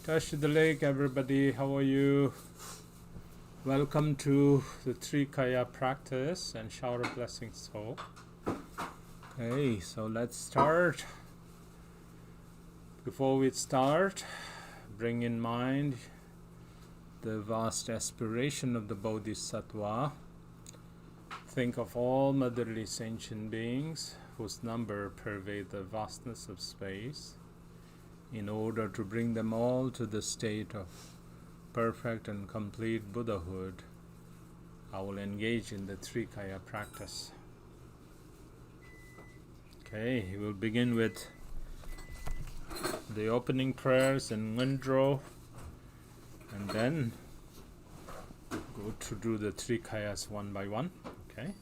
Touch the lake, everybody. How are you? Welcome to the Trikaya practice and shower of blessings. Tsok. Okay, so let's start. Before we start, bring in mind the vast aspiration of the Bodhisattva. Think of all motherly sentient beings whose number pervades the vastness of space. In order to bring them all to the state of perfect and complete Buddhahood, I will engage in the Trikaya practice. Okay, we will begin with the opening prayers in Ngondro, and then go to do the Trikayas one by one. Okay.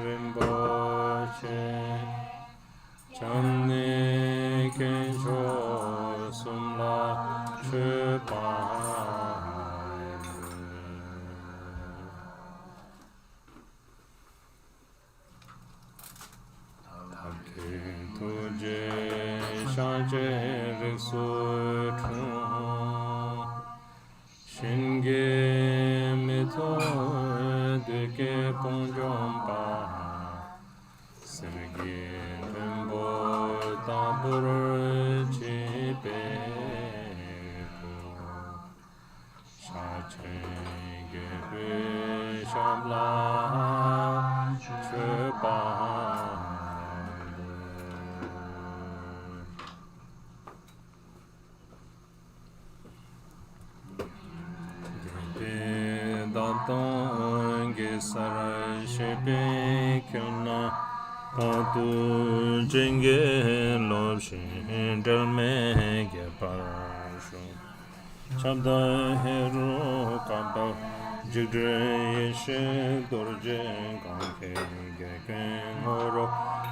Rinpoche, Chomne Shinge mito de ke ponjompa Sirgi rimbo tabur chi pepo Shache gebe shabla chupa Daton ge sarai shepe kyona Patu jenge lobshin delme ge parashu Chabda hero kaba jigre yeshe dorje kanke ge kwen oro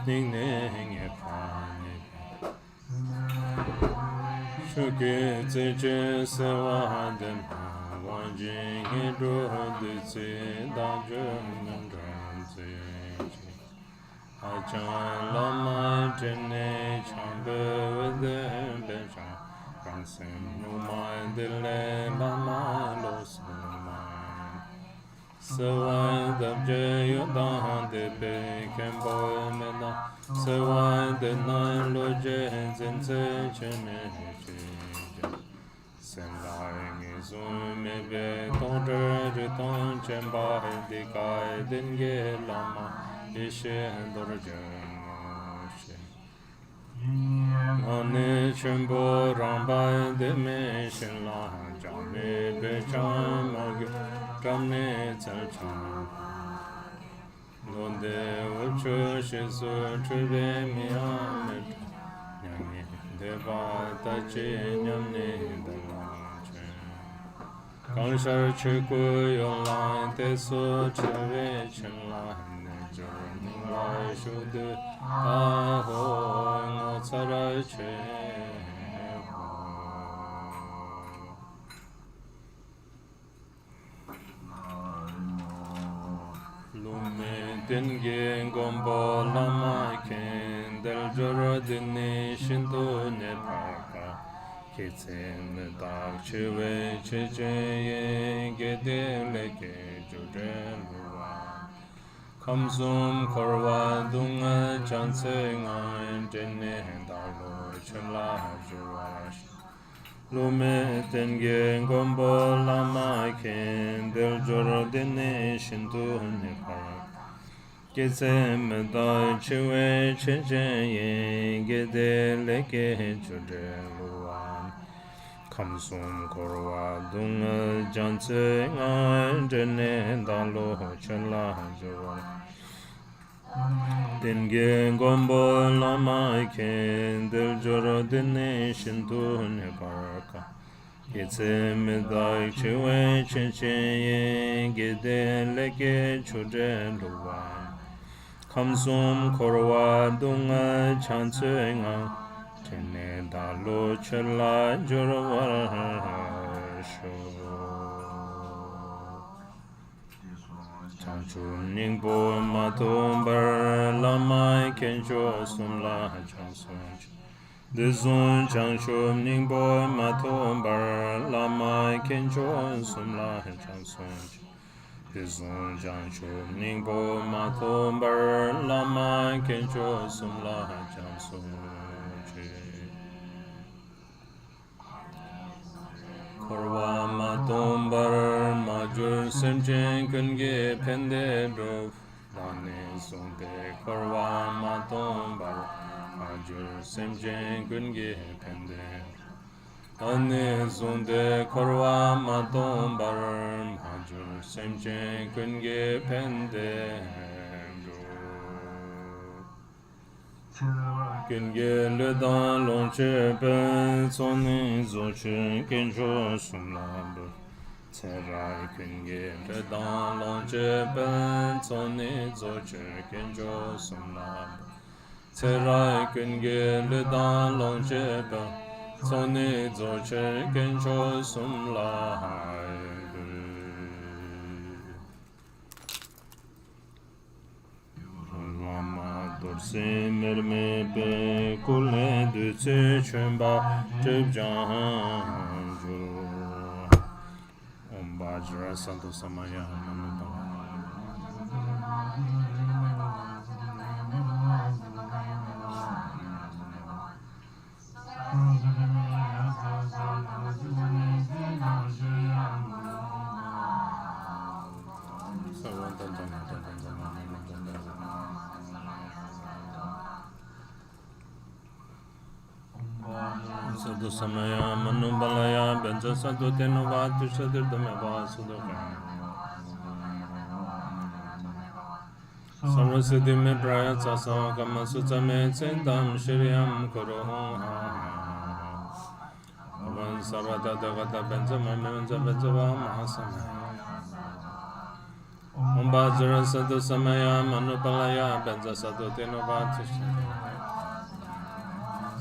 dingne nge prane Shuke tseche sewa den Wanjing hidro dutse dajun nandran tseche Achan lama jene chambe vede bejan Ransim numai dile lama losuman Sawai dabje yodan de pe kembo mena Sawai de nai loje zenze chene cheja Senlai ngizun mebe tongzhe zhe tong chenpa di kai denge lama Yeshe dorje ngoshe Ngane chenpo rambai de me shen la Jame be chan magyo Jamne tsel chan Donde uchu shisu chube miyame Nyange deva tachi nyamne dalang chen Kanshar chiku yolan tesu chewe chen la Ne jor nilai shudu aho ngo tsarai che Lume denge gombo lama ken del joro dine shinto ne parka Kitsen dak chewe cheche ye gede leke jure luwa Kamsum korwa dunga chanse ngan jene dalo chela jurash Lume tenge gombo lama ken del joro dine shinto ne parka Kitsen da chewe cheche ye gede leke jure luwa Kamsum korwa dunga janse ngan jene dalo chela jurash Denge gombo lama ken del joro dine shinto ne parka Kitse medai chewe cheche ye gede leke chuje luwan Kamsum korwa dunga chanse nga Tene dalo chela jorwa sho Chanchum ningbo matombar lamai kencho sumla chansonch Dizun chanchum ningbo matombar lamai kencho sumla chansonch Dizun chanchum ningbo matombar lamai kencho sumla chansonch Korwa matombar majur semchen kunge pende drov Dane sonde korwa matombar majur semchen kunge pende Dane sonde korwa matombar majur semchen kunge pende Kunge le dan long che ben soni zo chen kencho sumlab Tserai kunge le dan long che ben soni zo chen kencho sumlab Tserai kunge le dan long che ben soni zo chen kencho sumlab Lama dor Merme be kule du tse chumba trip janju Om Bajra Santo Samaya Sadu Samaya Manubalaya Benza Sadu Tenova Tushadir Dameva Sudokana Sarvasiddhi me praya sasa kama sutame tsendam shiriyam kuroha Avan sarvata dagata benzama menza benzava mahasana Om Bajra Sadu Samaya Manupalaya Benza Sadu Tenova Tushadir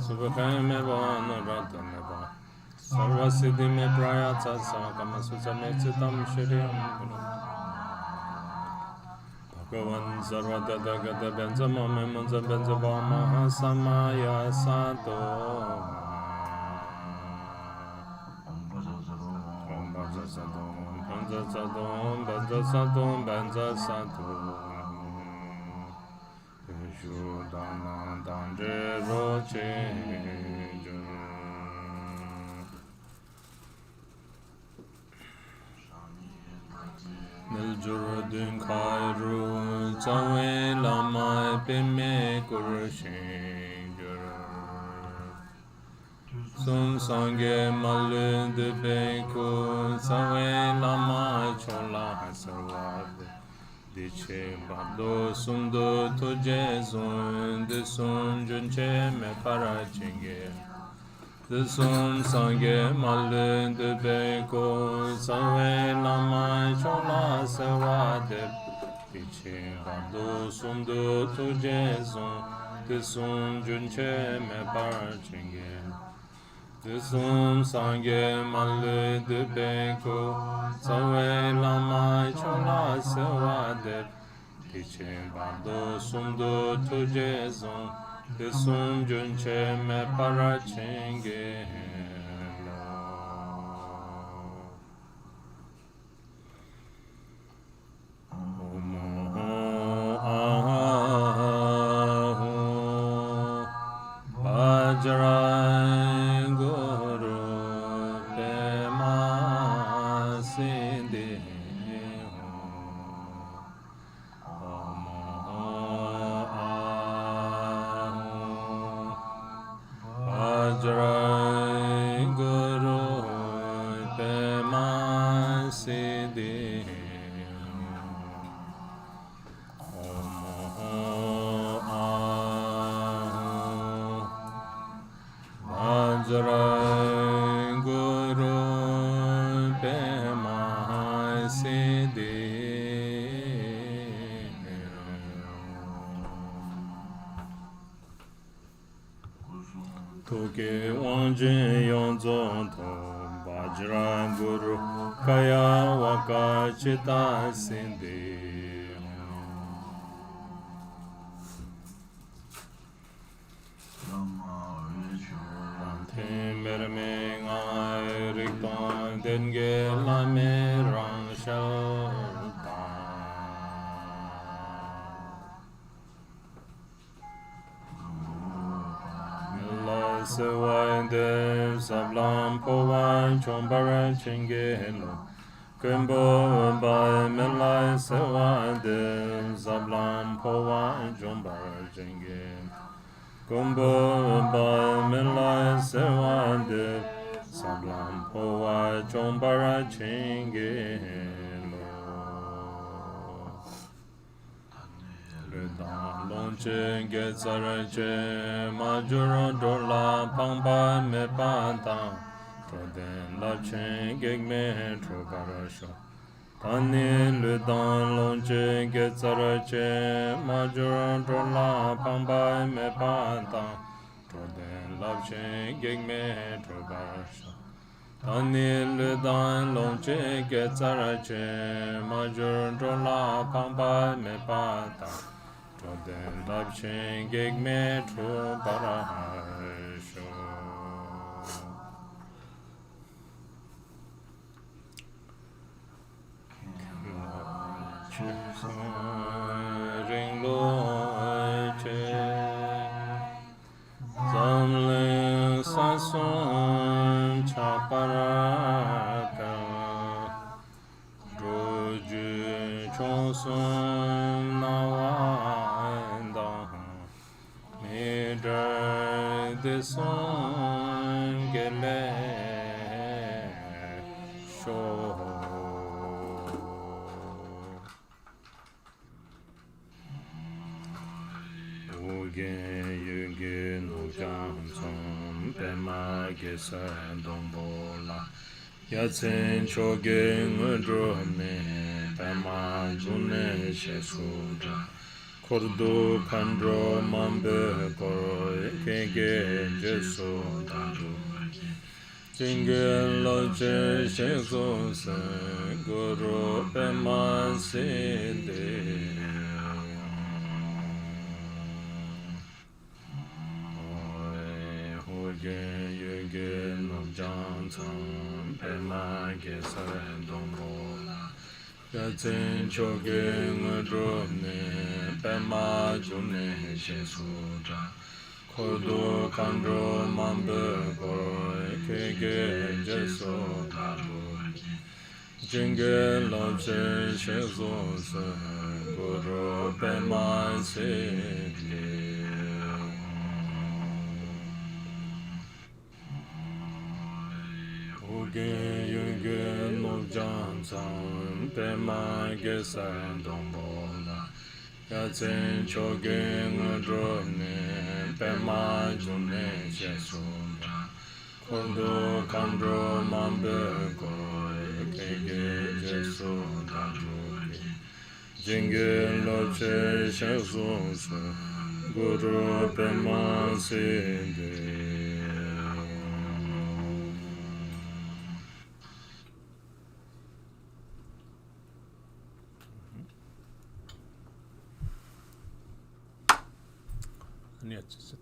Subhakaya meva anurata meva Sarvasiddhi me praya sasa kama sutame tsendam shiriyam kuroha Bhagavan Sarvata Dagata Benzama Memanza Benzava Mahasamaya Sato Om Bhaja Sato Bhaja Sato Bhaja Sato Bhaja Sato Vishu Dana Danje Roche Niljurdin Kairu Tsawe Lamai Pime Kurushin Sum Sangye Malu De Beku Tsawe Lamai Chola Hasarwad Diche Bado Sumdo Tuje Zun De Sun Junche Me Parachinge The Sum Sangye Malu De Beko Sawe Lama Chola Sawade Piche Bado Sumdo Tuje Zon The Sum Junche Me Parchinge The Sum Sangye Malu De Beko Sawe Lama Chola Sawade Piche Bado Sumdo Tuje Zon The Sum Junche Me Parachenge Bajra Guru Pema Sindhi Jai Guru Pema Siddhi Vajra Guru Pema Siddhi Toke Wanje Yonzon To Vajra Guru Kaya Waka Chita Sindhi Merme Ngai Rikton Denge Lame Rang Shalta Mila Sewa Dev Sablam Powan Chombara Chingelo Khenpo Bai Mila Sewa Dev Sablam Powan Chombara Chingelo Khenpo Bai Mila Sewa Dev Sablam Powan Chombara Chingelo Lonche Getzarache Majuro Dola Pangpa Me Panta Troden Lache Gegme Trobarasho Tani Ludan Lonche Getzarache Majuro Dola Pangpa Me Panta Troden Lache Gegme Trobarasho Tani Ludan Lonche Getzarache Majuro Dola Pangpa Me Panta Toden Dabshin Gigme Tru Parahasho. Ring Lo Che Zamling Sasun Chaparaka Roju Chosun Nawanda Midar Dison Gele Sho Ugen Yugen Ujam Som Pema Gesan Dombola Yatsen Chogen Udrome Pema June Shesudra Kordo Kandro Mambe Koro Kege Jesu Daru Jingle Loche Shekso Sen Guru Pema Sinde Hoge Yuge Nobjan Tsam Pema Gesan Dombola Yatsen Choge Ngudrone Pema June Shesudra Kodo Kandro Mambe Koro Kege Jesu Daru Jingle Loche Shekso Sen Guru Pema Sinde Uge Yuge Nobjan Tsam Pema Gesan Dombola Yatsen Choge Ngudrone Pema June Shesudra Kodo Kandro Mambe Koro Kege Jesu Daru Jingle Loche Shekso Sen Guru Pema Sinde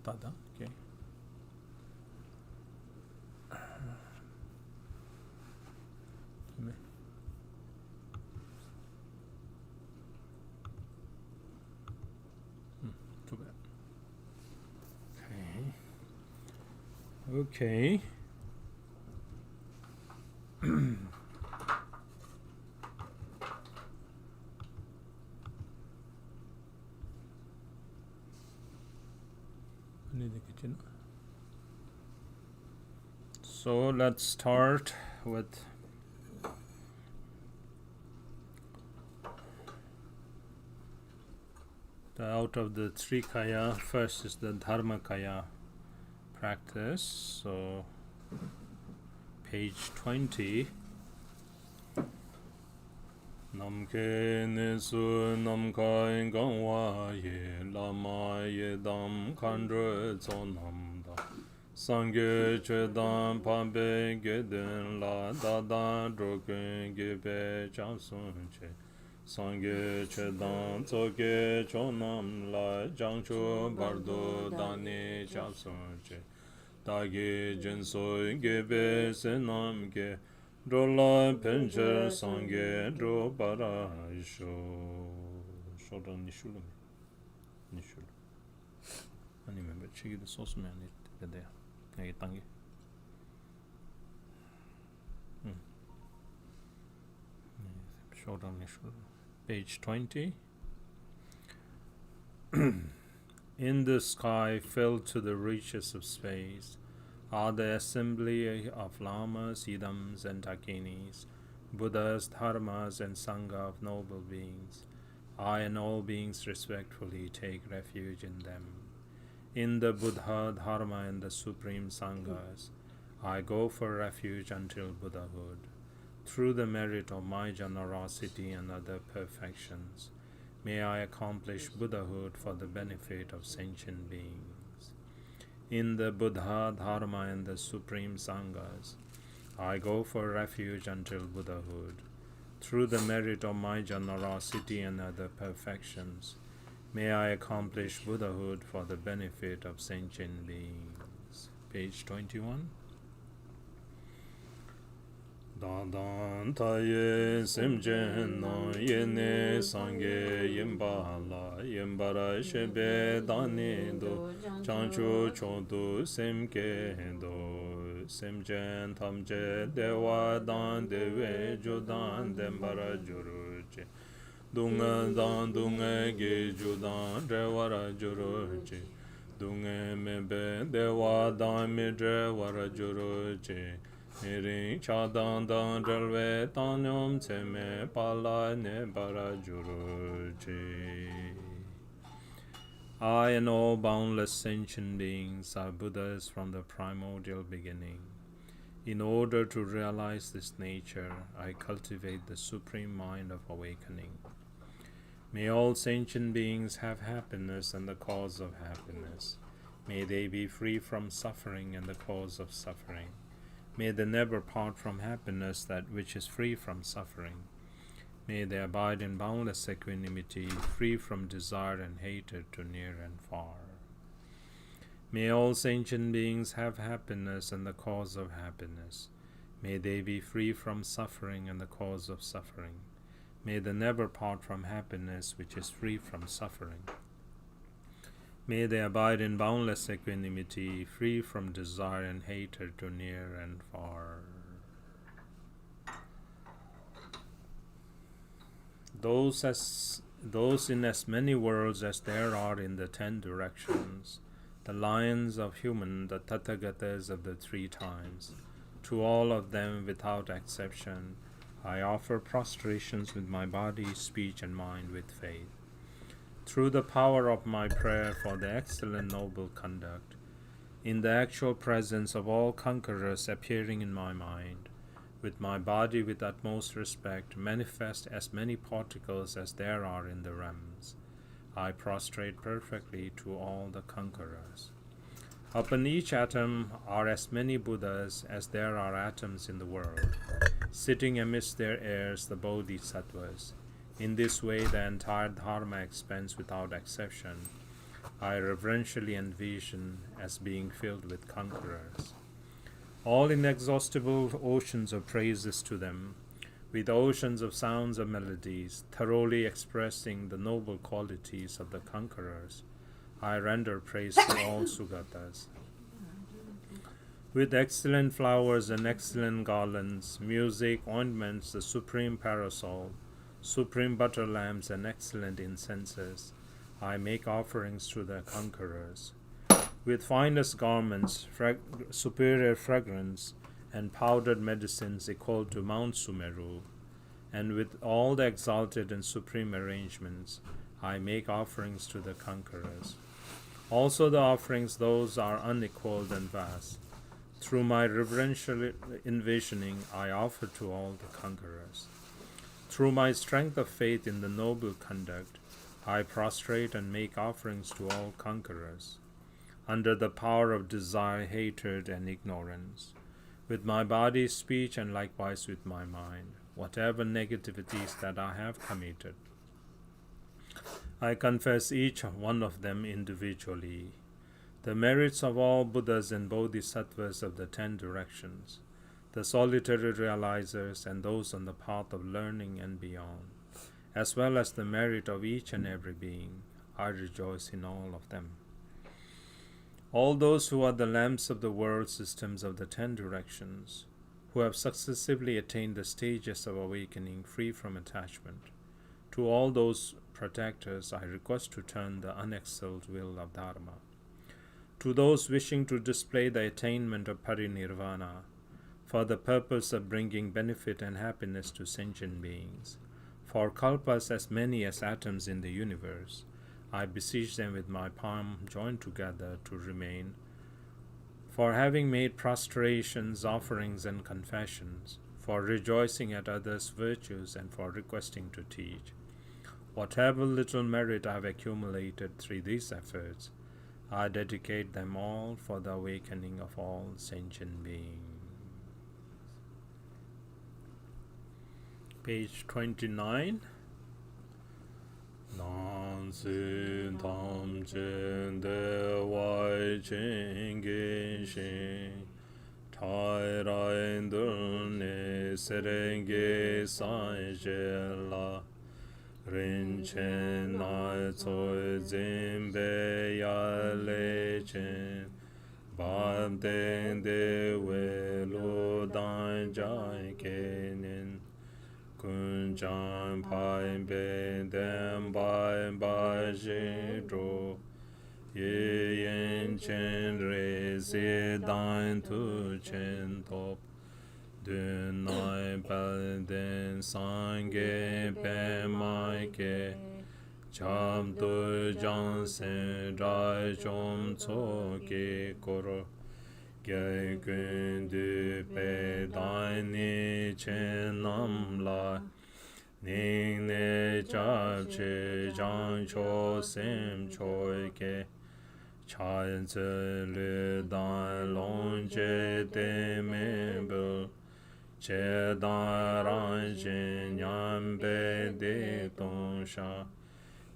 Tada, okay. Too bad. Okay. So let's start with out of the Trikaya. First is the Dharmakaya practice. So page 20. Namke nesu namkai gangwa ye lama ye dam kandra zonam da sangye chedan pambe geden la dada drogen gebe chansun che sangye chedan tsoke chonam la jangcho bardo dani chansun che dagi jinso gebe senam ge Drola penche sangye dro para isho shodan nishulu nishulu ani member chigi the sauce man it there ngai tangi shodan nishulu page 20 in the sky filled to the reaches of space are the assembly of lamas, idams, and dakinis, Buddhas, dharmas, and sangha of noble beings. I and all beings respectfully take refuge in them. In the Buddha, dharma, and the supreme sanghas, I go for refuge until Buddhahood. Through the merit of my generosity and other perfections, may I accomplish Buddhahood for the benefit of sentient beings. In the Buddha, Dharma, and the Supreme Sanghas, I go for refuge until Buddhahood. Through the merit of my generosity and other perfections, May I accomplish Buddhahood for the benefit of sentient beings. Page 21. Dan taye semjen no yene sange yemba la yembara shebe dani do chanchu chodu semke do semjen tamje dewa dan dewe judan dembara juruche dunga dan dunga ge judan rewara juruche dunga mebe dewa dan me rewara juruche Mirin chadan dan relwe tanyom tseme pala ne bara juruchi. I and all boundless sentient beings are Buddhas from the primordial beginning. In order to realize this nature, I cultivate the supreme mind of awakening. May all sentient beings have happiness and the cause of happiness. May they be free from suffering and the cause of suffering. May they never part from happiness, that which is free from suffering. May they abide in boundless equanimity, free from desire and hatred to near and far. May all sentient beings have happiness and the cause of happiness. May they be free from suffering and the cause of suffering. May they never part from happiness, which is free from suffering. May they abide in boundless equanimity, free from desire and hatred to near and far. Those in as many worlds as there are in the 10 directions, the lions of human, the Tathagatas of the 3 times, to all of them without exception, I offer prostrations with my body, speech, and mind with faith. Through the power of my prayer for the excellent noble conduct, in the actual presence of all conquerors appearing in my mind, with my body with utmost respect, manifest as many particles as there are in the realms, I prostrate perfectly to all the conquerors. Upon each atom are as many Buddhas as there are atoms in the world, sitting amidst their heirs, the Bodhisattvas. In this way, the entire Dharma expands without exception. I reverentially envision as being filled with conquerors. All inexhaustible oceans of praises to them, with oceans of sounds and melodies, thoroughly expressing the noble qualities of the conquerors, I render praise to all Sugatas. With excellent flowers and excellent garlands, music, ointments, the supreme parasol, supreme butter lamps, and excellent incenses, I make offerings to the conquerors. With finest garments, superior fragrance, and powdered medicines equal to Mount Sumeru, and with all the exalted and supreme arrangements, I make offerings to the conquerors. Also the offerings, those are unequaled and vast. Through my reverential envisioning, I offer to all the conquerors. Through my strength of faith in the noble conduct, I prostrate and make offerings to all conquerors. Under the power of desire, hatred, and ignorance, with my body, speech, and likewise with my mind, whatever negativities that I have committed, I confess each one of them individually. The merits of all Buddhas and Bodhisattvas of the 10 directions, the solitary realizers and those on the path of learning and beyond, as well as the merit of each and every being, I rejoice in all of them. All those who are the lamps of the world systems of the 10 directions, who have successively attained the stages of awakening free from attachment, to all those protectors I request to turn the unexcelled will of Dharma. To those wishing to display the attainment of parinirvana, for the purpose of bringing benefit and happiness to sentient beings, for kalpas as many as atoms in the universe, I beseech them with my palm joined together to remain, for having made prostrations, offerings, and confessions, for rejoicing at others' virtues, and for requesting to teach. Whatever little merit I have accumulated through these efforts, I dedicate them all for the awakening of all sentient beings. Page 29. Si tam chen de wai chen ge shin tai rai dul ne serenge san je la rin chen na co zin be ya le chen bam den de we lu dan jai ke nin kun chan pai ben den bai ba ji zhu ye yen chen re se dan tu chen top dun nai pa den san ge pe mai ke cham tu jang sen ra chom cho ke koro ge kun du pe dan ni chen nam la ning ne cha che jang cho sem choi ke chan ze le dan long che te me bu che dan ran jin nyam be de tong sha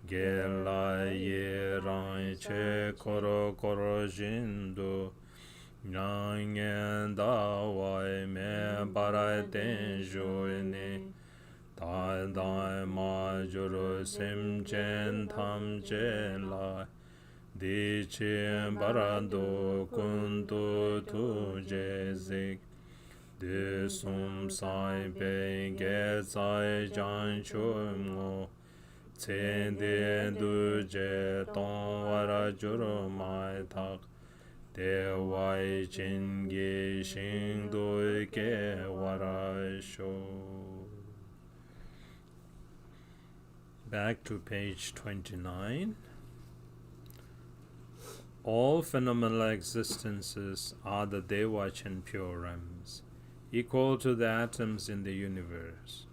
ge la ye ran che koro koro jin du nyang en da wai me bara den jo ne da da ma juro sim chen tham che la di chen bara do kun tu tu je zik de sum sai pe ge sai jan chu mo chen de du je tong wara juro mai tak de wai chen ge shing do ke wara sho. Back to page 29. All phenomenal existences are the Devachan pure realms, equal to the atoms in the universe.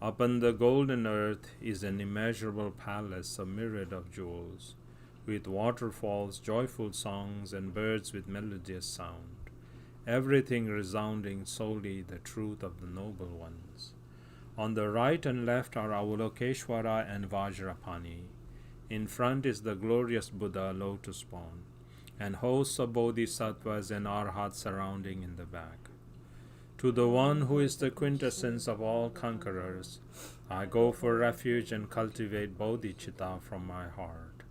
Upon the golden earth is an immeasurable palace, a myriad of jewels, with waterfalls, joyful songs, and birds with melodious sound, everything resounding solely the truth of the noble ones. On the right and left are Avalokeshwara and Vajrapani. In front is the glorious Buddha, lotus born, and hosts of bodhisattvas and arhats surrounding in the back. To the one who is the quintessence of all conquerors, I go for refuge and cultivate bodhicitta from my heart.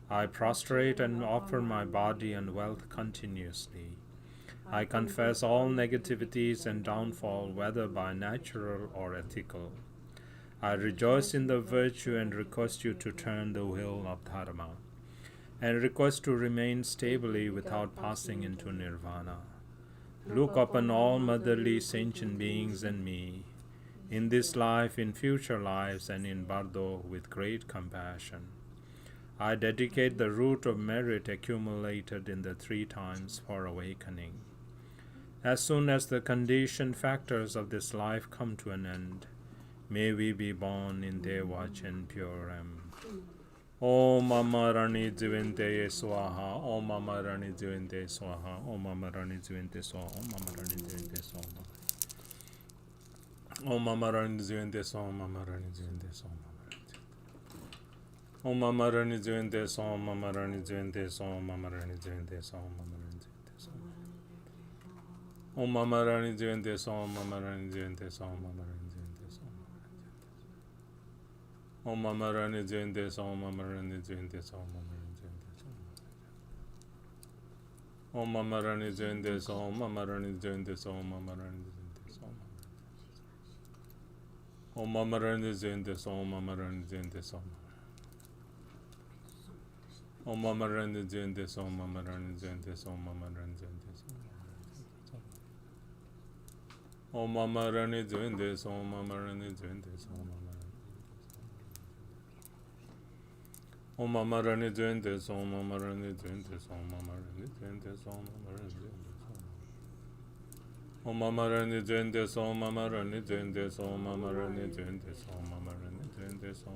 I prostrate and offer my body and wealth continuously. I confess all negativities and downfall, whether by natural or ethical. I rejoice in the virtue and request you to turn the wheel of dharma, and request to remain stably without passing into nirvana. Look upon all motherly sentient beings and me, in this life, in future lives, and in Bardo with great compassion. I dedicate the root of merit accumulated in the 3 times for awakening. As soon as the conditioned factors of this life come to an end, may we be born in Devachan pure realm. Om Mama Rani Jivente Swaha, Om Mama Rani Jivente Swaha, Om Mama Rani Jivente Swaha, Om Mama Rani Jivente Swaha. Om Mama Rani Jivente Swaha, Om Mama Rani Jivente Swaha. Om Mama Rani Jivente Swaha, Om Mama Rani Jivente Swaha, Om Mama Rani Jivente Swaha, Om Mama Rani Jivente Swaha. Om Mama Rani Jivente Swaha, Om Mama Rani Jivente Swaha, Om Mama Rani Jivente Swaha. Om Mama Rani Jivente Swaha, Om Mama Rani Jivente Swaha, Om Mama Rani Jivente Swaha. Om Mama Rani Jivente Swaha, Om Mama Rani Jivente Swaha. Om Mama Rani Jivente Swaha, Om Mama Rani Jivente Swaha, Om Mama Rani Jivente Swaha. Om Mama Rani Jivente Swaha, Om Mama Rani Jivente Swaha. Om Mama Rani Jivente Swaha, Om Mama Rani Jivente Swaha, Om Mama Rani Jivente Swaha, Om Mama Rani Jivente Swaha. Om Mama Rani Jivente Swaha, Om Mama Rani Jivente Swaha, Om Mama Rani Jivente Swaha, Om Mama Rani Jivente Swaha,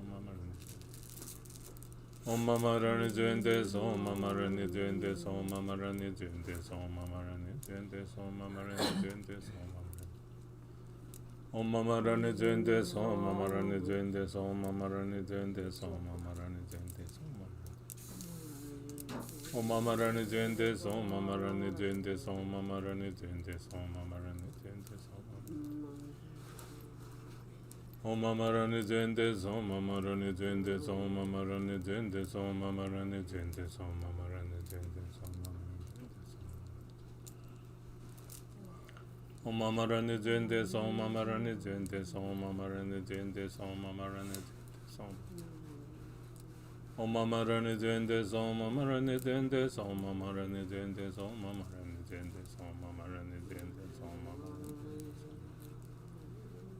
Om Mama Rani Jivente Swaha, Om Mama Rani Jivente Swaha, Om Mama Rani Jivente Swaha, Om Mama Rani Jivente Swaha, Om Mama Rani Jivente Swaha. Om Mama Rani Jende So Mama Rani Jende So Mama Rani Jende So Mama Rani Jende So Om Mama Rani Jende So Mama Rani Jende So Mama Rani Jende So Mama Rani Jende So Om Mama Rani Jende So Mama Rani Jende So Mama Rani Jende So Mama Rani Jende So Mama Rani Jende So Om Mama Rani Jende So Mama Rani Jende So Mama Rani Jende So Mama Rani Jende So Om Mama Rani Jende So Mama Rani Jende So Mama Rani Jende So Mama Rani Jende So Mama Rani Jende So Mama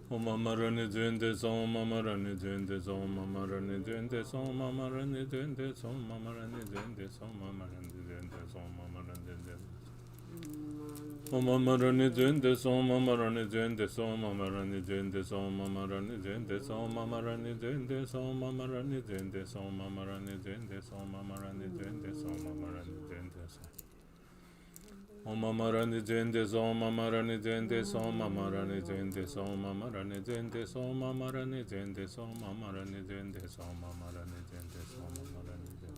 Om Mama Rani Jende So Mama Rani Jende So Mama Rani Jende So Mama Rani Jende So Mama Rani Jende So Mama Rani Jende So Mama Rani Jende Om Mama Rani Jende So Mama Rani Jende So Mama Rani Jende So Mama Rani Jende So Mama Rani Jende So Mama Rani Jende So Mama Rani Jende So Mama Rani Jende So Mama Rani Jende So Om Mama Rani Jende So Mama Rani Jende So Mama Rani Jende So Mama Rani Jende So Mama Rani Jende So Mama Rani Jende So Mama Rani Jende So Mama Rani Jende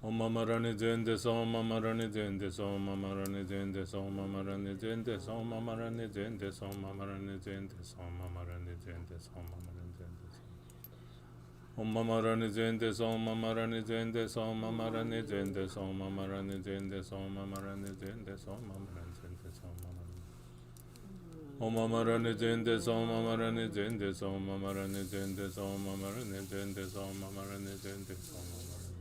Om Mama Rani Jende So Mama Rani Jende So Mama Rani Jende So Mama Rani Jende So Mama Rani Jende So Mama Rani Jende So Mama Rani Jende So Mama Rani Jende Om Mama Rani Jende So Mama Rani Jende So Mama Rani Jende So Mama Rani Jende So Mama Rani Jende So Mama Rani Jende So Mama Rani Om Mama Rani Jende So Mama Rani Jende So Mama Rani Jende So Mama Rani Jende So Mama Rani Jende So Mama Rani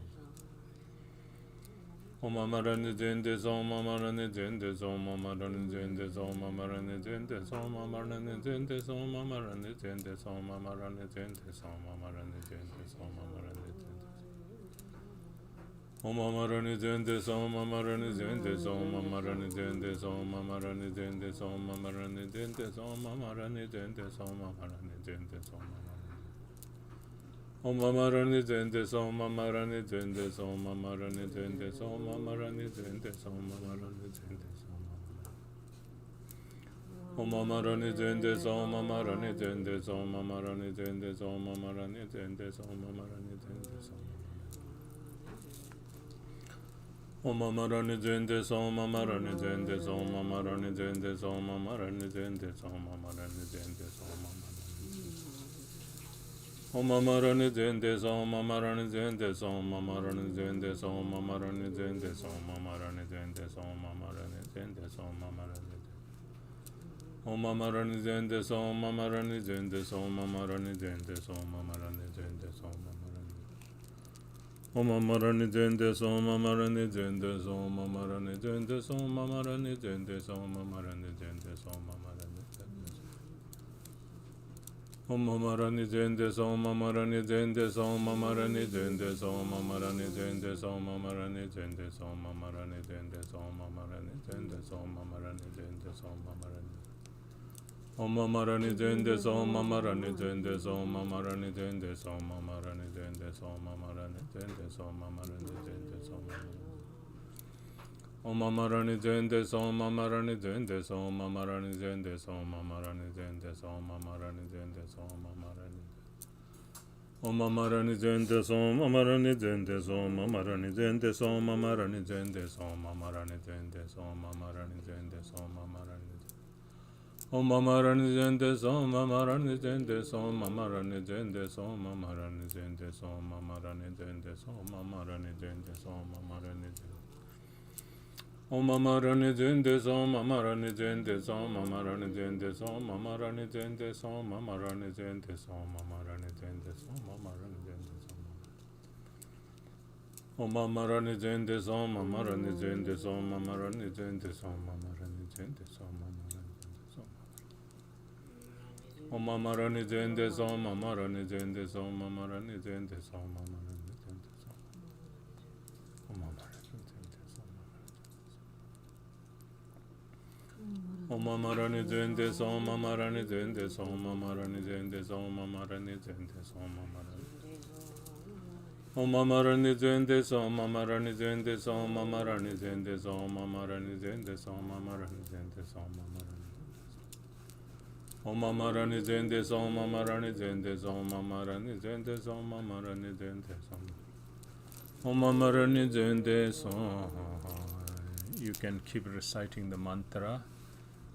Om Mama Rani Jende So Mama Rani Jende So Mama Rani Jende So Mama Rani Jende So Mama Rani Jende So Mama Rani Jende So Mama Rani Jende So Mama Rani Jende So Mama Rani Jende Om Mama Rani Jende So Mama Rani Jende So Mama Rani Jende So Mama Rani Jende So Mama Rani Jende So Mama Rani Jende So Mama Rani Jende So Mama Om Mama Rani Jende So Mama Rani Jende So Mama Rani Jende So Mama Rani Jende So Mama Rani Jende So Om Mama Rani Jende So Mama Rani Jende So Mama Rani Jende So Mama Rani Jende So Mama Rani Jende So Om Mama Rani Jende So Mama Rani Jende So Mama Rani Jende So Mama Rani Jende So Mama Rani Jende So Mama Om Mama Rani Jende So Mama Rani Jende So Mama Rani Jende So Mama Rani Jende So Mama Rani Jende So Mama Rani Jende So Mama Rani Om Mama Rani Jende So Mama Rani Jende So Mama Rani Jende So Mama Rani Jende So Mama Rani Om Mama Rani Jende So Mama Rani Jende So Mama Rani Jende So Mama Rani Jende So Mama Rani Jende So Mama Rani Om Mama Rani Jende So Mama Rani Jende So Mama Rani Jende So Mama Rani Jende So Mama Rani Jende So Mama Rani Jende So Mama Rani Jende So Mama Rani Jende So Mama Rani Om Mama Rani Jende So Mama Rani Jende So Mama Rani Jende So Mama Rani Jende So Mama Rani Jende So Mama Rani Jende So Om Mama Rani Jende So Mama Rani Jende So Mama Rani Jende So Mama Rani Jende So Mama Rani Jende So Mama Rani Om Mama Rani Jende So Mama Rani Jende So Mama Rani Jende So Mama Rani Jende So Mama Rani Jende So Mama Rani Jende So Mama Rani Om Mama Rani Jende So Mama Rani Jende So Mama Rani Jende So Mama Rani Jende So Mama Rani Jende So Mama Rani Jende So Mama Rani Jende Om Mama Rani Jende So Mama Rani Jende So Mama Rani Jende So Mama Rani Jende So Mama Rani Jende So Mama Rani Jende So Mama Rani Jende So Om Mama Rani Jende So Mama Rani Jende So Mama Rani Jende So Mama Rani Jende So Mama Rani Jende So Om Mama Rani Jende So Mama Rani Jende So Mama Rani Jende So Mama Rani Jende So Om Mama Om Mama Rani Jende So Mama Rani Jende So Mama Rani Jende So Mama Rani Jende So Mama Rani Om Mama Rani Jende So Mama Rani Jende So Mama Rani Jende So Mama Rani Jende So Mama Rani Jende So Mama Rani Om Mama Rani Zende Om Mama Rani Zende Om Mama Rani Zende Om Mama Rani Zende Om Mama Rani Zende. You can keep reciting the mantra,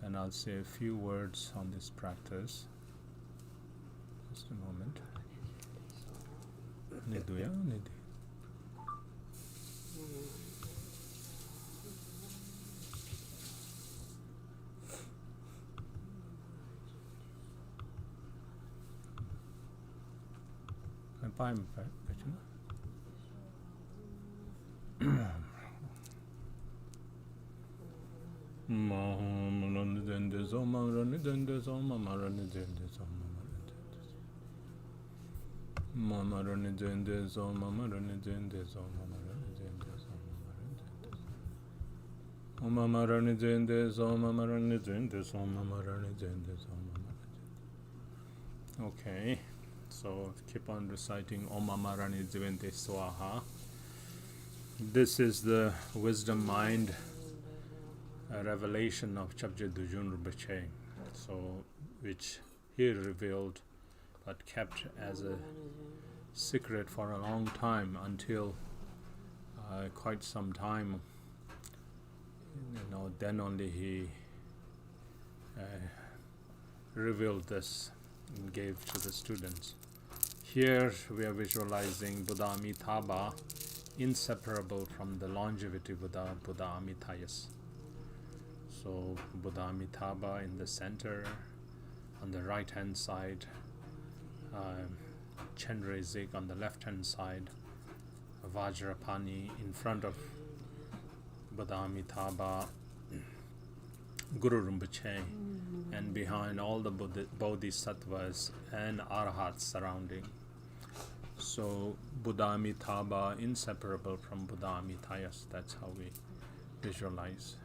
and I'll say a few words on this practice. Just a moment. Niduya, Nidhi. I'm Okay, so keep on reciting Om Amarani Jivente Swaha. This is the wisdom mind revelation of Chabje Dujun Rinpoche, so which he revealed but kept as a secret for a long time until quite some time. Then only he revealed this and gave to the students. Here we are visualizing Buddha Amitabha, inseparable from the longevity Buddha, Buddha Amitayas. So Buddha Amitabha in the center, on the right hand side, Chenrezig on the left hand side, Vajrapani in front of Buddha Amitabha, Guru Rinpoche, and behind all the Bodhisattvas and Arhats surrounding. So Buddha Amitabha inseparable from Buddha Amitayas. That's how we visualize.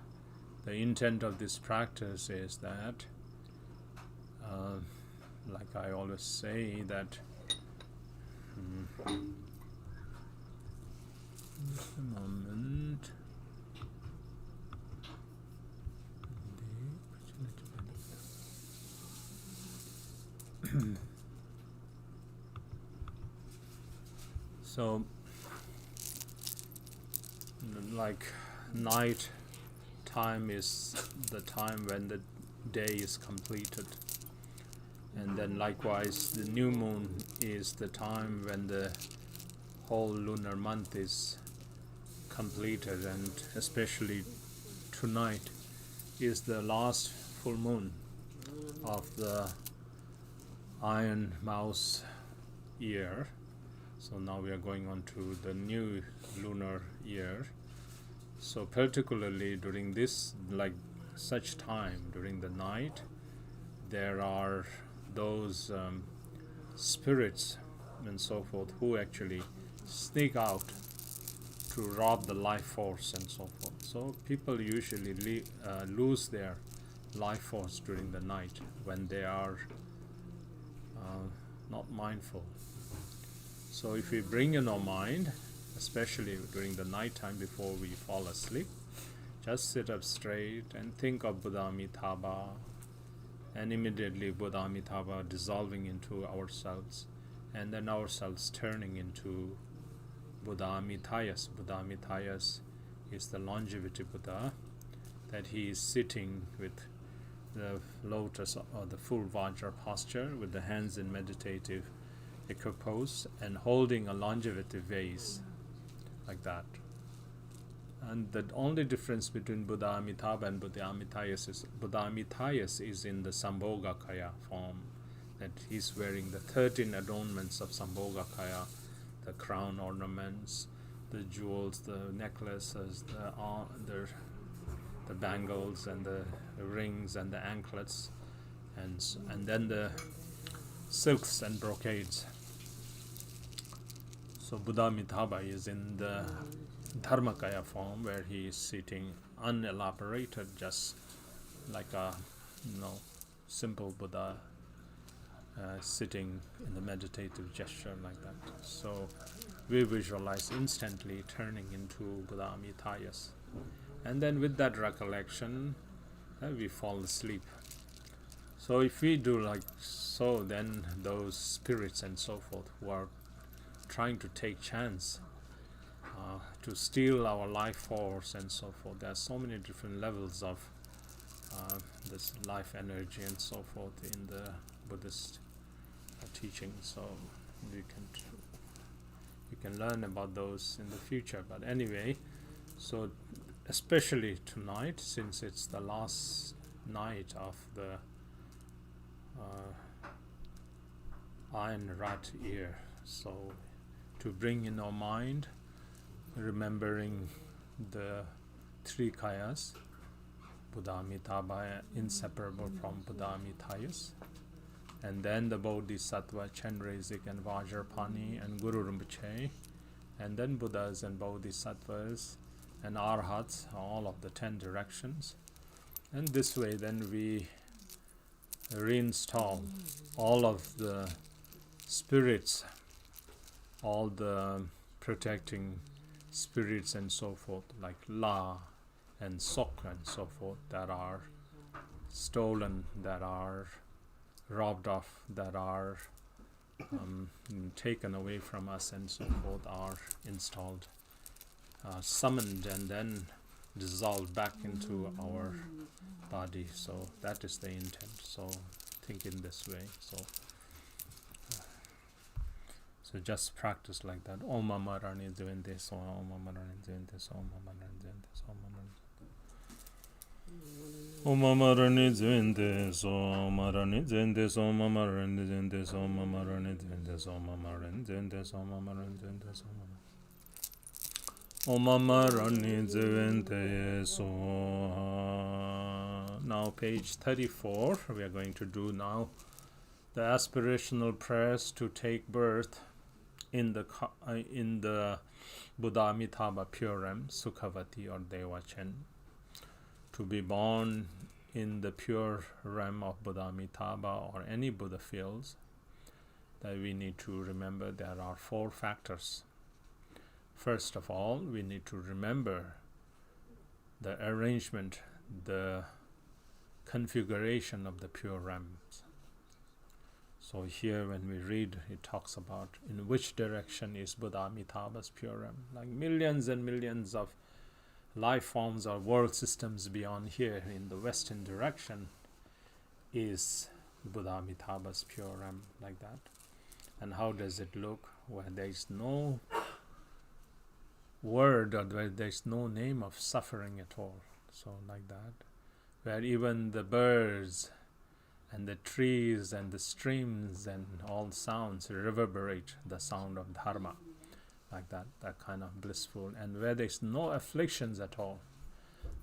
The intent of this practice is that, like I always say, that just a moment. So, like night time is the time when the day is completed, and then likewise the new moon is the time when the whole lunar month is completed, and especially tonight is the last full moon of the Iron Mouse year. So now we are going on to the new lunar year. So particularly during this, like such time, during the night, there are those spirits and so forth who actually sneak out to rob the life force and so forth. So people usually lose their life force during the night when they are not mindful. So if we bring in our mind, especially during the night time before we fall asleep, just sit up straight and think of Buddha Amitabha, and immediately Buddha Amitabha dissolving into ourselves, and then ourselves turning into Buddha Amitayas. Buddha Amitayas is the longevity Buddha, that he is sitting with the lotus or the full Vajra posture with the hands in meditative equipoise and holding a longevity vase like that. And the only difference between Buddha Amitabha and Buddha Amitayas is Buddha Amitayas is in the Sambhogakaya form, that he's wearing the 13 adornments of Sambhogakaya, the crown ornaments, the jewels, the necklaces, the bangles and the rings and the anklets, and then the silks and brocades. So Buddha Amitabha is in the Dharmakaya form, where he is sitting unelaborated, just like a simple Buddha sitting in the meditative gesture like that. So we visualize instantly turning into Buddha Amitayas, and then with that recollection we fall asleep. So if we do like so, then those spirits and so forth who are trying to take chance to steal our life force and so forth, there are so many different levels of this life energy and so forth in the Buddhist teaching. So you can learn about those in the future. But anyway, so especially tonight, since it's the last night of the Iron Rat year, so to bring in our mind, remembering the Trikayas, Buddha Amitabha, inseparable from Buddha Amitayas, and then the Bodhisattva, Chenrezig and Vajrapani and Guru Rinpoche, and then Buddhas and Bodhisattvas and Arhats, all of the 10 directions. And this way then we reinstall all of the spirits, all the protecting spirits and so forth, like La and Tsok and so forth, that are stolen, that are robbed of, that are taken away from us and so forth, are installed, summoned and then dissolved back into our body. So that is the intent. So think in this way. So just practice like that. Om Amarani doing this, Om Amarani doing this, Om Amarani doing this, Om Amarani doing this, Om Amarani doing this, Om Amarani doing this, Om Amarani doing this, Om Amarani doing this, Om Amarani doing this, Om Amarani doing this. Now page 34, we are going to do now the aspirational prayers to take birth in the Buddha Amitabha pure realm, Sukhavati or Devachen. To be born in the pure realm of Buddha Amitabha or any Buddha fields, that we need to remember there are 4 factors. First of all, we need to remember the arrangement, the configuration of the pure realms. So here when we read, it talks about in which direction is Buddha Amitabha's pure realm. Like millions and millions of life forms or world systems beyond here in the western direction is Buddha Amitabha's pure realm, like that. And how does it look? Where there is no word or where there is no name of suffering at all. So like that. Where even the birds and the trees and the streams and all sounds reverberate the sound of Dharma, like that kind of blissful, and where there's no afflictions at all.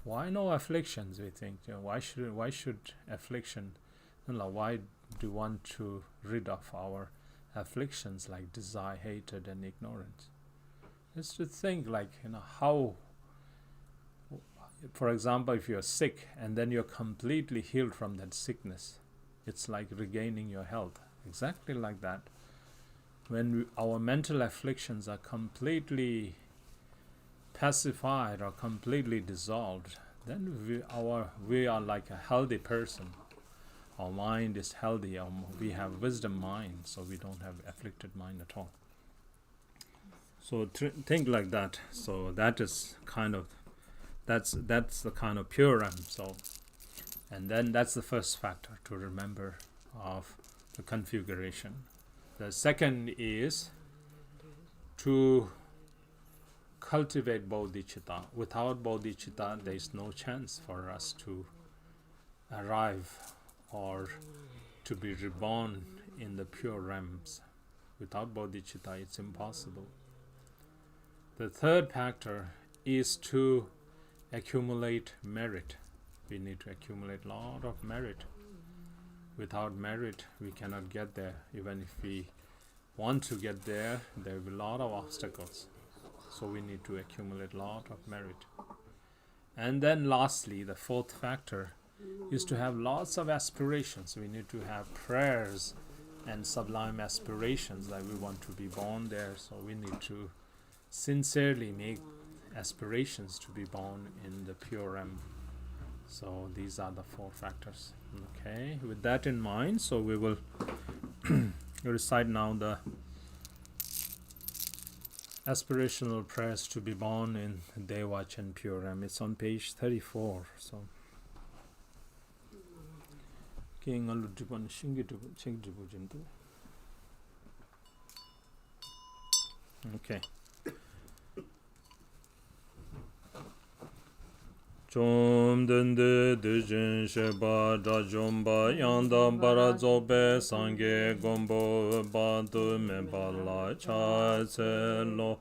Why no afflictions? We think, why should affliction? Why do we want to rid of our afflictions like desire, hatred, and ignorance? Just to think, like, how. For example, if you're sick and then you're completely healed from that sickness, it's like regaining your health. Exactly like that. When our mental afflictions are completely pacified or completely dissolved, then we are like a healthy person. Our mind is healthy. We have wisdom mind, so we don't have afflicted mind at all. So think like that. So that is kind of that's the kind of pure realm. So, and then that's the first factor to remember of the configuration. The second is to cultivate bodhicitta. Without bodhicitta, there is no chance for us to arrive or to be reborn in the pure realms. Without bodhicitta, it's impossible. The third factor is to accumulate merit. We need to accumulate a lot of merit. Without merit, we cannot get there. Even if we want to get there, there will be a lot of obstacles. So we need to accumulate a lot of merit. And then lastly, the fourth factor is to have lots of aspirations. We need to have prayers and sublime aspirations that we want to be born there. So we need to sincerely make aspirations to be born in the pure realm. So these are the 4 factors. Okay, with that in mind, so we will recite now the aspirational prayers to be born in Deva Chenpuram. It's on page 34. So okay. Chom dende dejen sheba drajomba yanda bara zobe sange gombo badu membala cha lo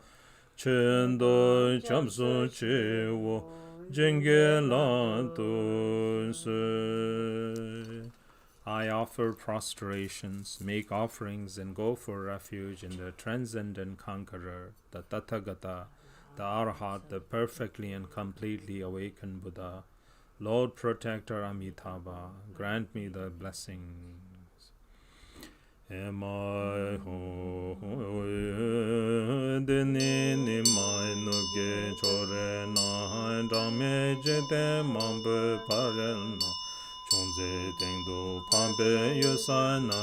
chendo chamsu chewo jenge lan se. I offer prostrations, make offerings, and go for refuge in the transcendent conqueror, the Tathagata, the Arhat, the perfectly and completely awakened Buddha. Lord Protector Amitabha, grant me the blessings. Am I ho deni ni mai no ge chore na dame jete mambe parelna chonze tengdo pambe yosana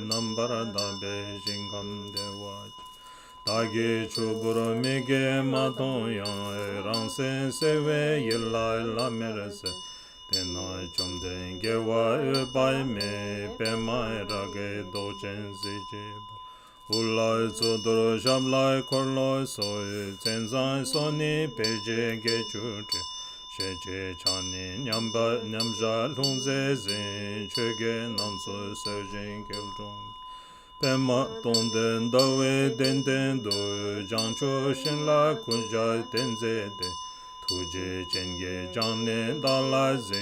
nambara dabe jingam dewa Dagi chuburo mege maton yang rang sen sewe yilla la merese tena chomden gewa bai me pe mai rage do chen si je ulai zodoro shamlai korloi soi tenzai soni peje ge chute sheche chani nyamba nyamja lungze zin chege namso serjen geldong Pema tonden dawe denden do jancho shinla kunja tenze de tuje chenge janne dala ze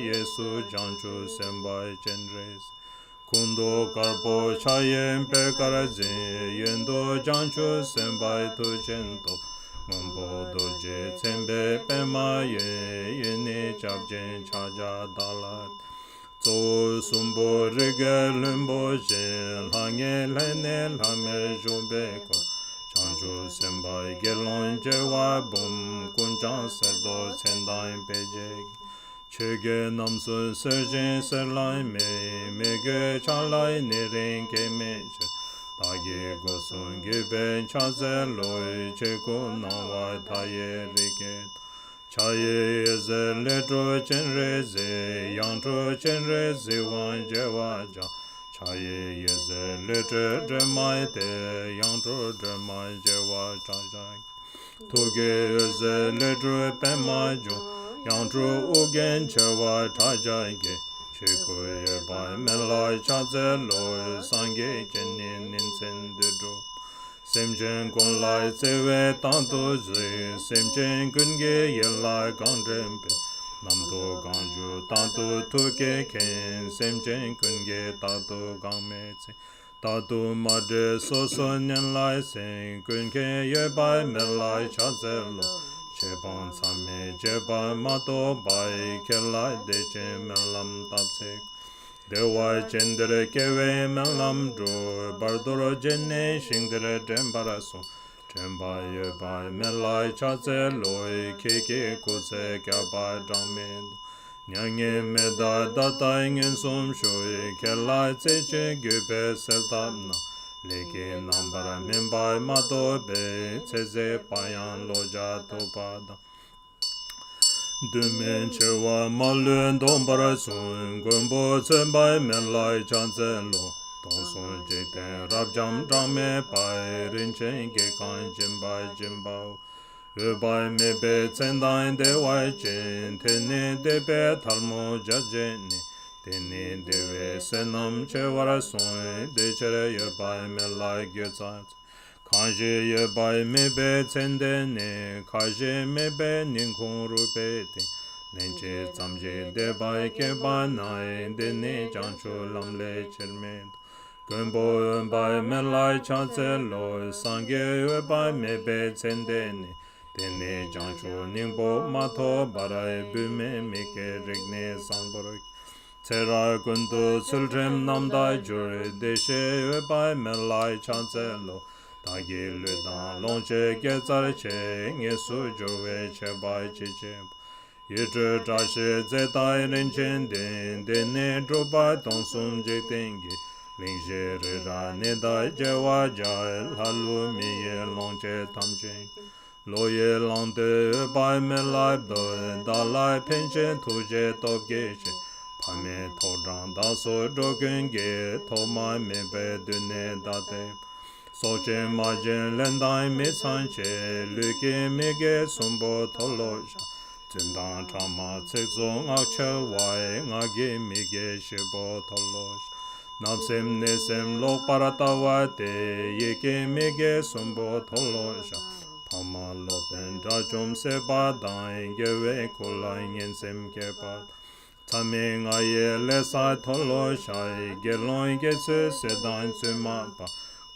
yesu jancho sembai chenres kundo karpo chayen pe karaze yendo jancho sembai tu chento mambo doje tsembe pema ye yene chabjen chaja dalat So sumbo rige lumbo je lange lene lame jumbe ko chanjo sembai gelon je wa bum kunjan sedo sendai peje chege namso serje serlai me mege chalai neren ke meje dage gosun gebe chaze loi cheko nawa taye rige Chaye ze letro chenre ze yantro chenre ze wan je waja Chaye ze letre dremai te yantro dremai je waja Toge ze letro pemai jo yantro ugen che wa tajage Cheko ye bai melai chaze loi sange kenin ninsen de dro Semchen kon lai tsewe tanto zi Semchen kunge ye lai gandrempe Namdo ganju tanto tuke ken Semchen kunge tato gangme tse Tato madre soso nyen lai sen Kunge ye bai me lai chaze lo Chepan tsame je bai mato bai Ke lai deche me lam tapsek Dewa chendere kewe melam dro bardoro jenne shingdere trembaraso tremba ye bai melai chaze loi keke kose kya bai drangmed nyange meda data ingen som shoy kelai tseche gyupe seltabna leke nambara membai mato be tseze payan loja topada Dumen chewa malun dombara sun gombo tsembai menlai chanzen lo Tongson jekten rabjam drame pai rinchen gekan jimbai jimbao Ubai mebe tsendain dewai chen tenne debe talmo jajeni Tenne dewe senam chewara sun dechere ubai menlai gyozat Kanje ye bai mebe tsende ne, kaje mebe ninkong rupe te. Lenche tsamje de bai ke bai nai, de ne jancho lamle chermed. Gombo bai melai chanse lo, sangye ye bai mebe tsende ne. De ne jancho ningbo mato barai bume meke regne sangborok. Tsera kundu tsultrem namdai jure, deshe ye bai melai chanse lo. Dagi ludan longche gezar che nge su jowe che bai che che Yitre trashe zetai rinchen den, dene drupa tonsum jik tengi. Lingshe rira nidai jewa jael, halu miye longche tamchen. Loye langde bai me lai do, dalai penchen tuje topge she. Pame todang daso drogen ge, toma me be dune date. Soche majen lendai me sanche, luke mege sumbo tolo sha. Zendang chama tsegzong akchel wae, ngage mege shibo tolo sha. Namsem nesem lok paratawa te, yeke mege sumbo tolo sha. Pama lopen rajom seba dain, gewe kulai ngensem kepat. Tame ngaye lesai tolo shai, geloi getsu sedan tsumapa.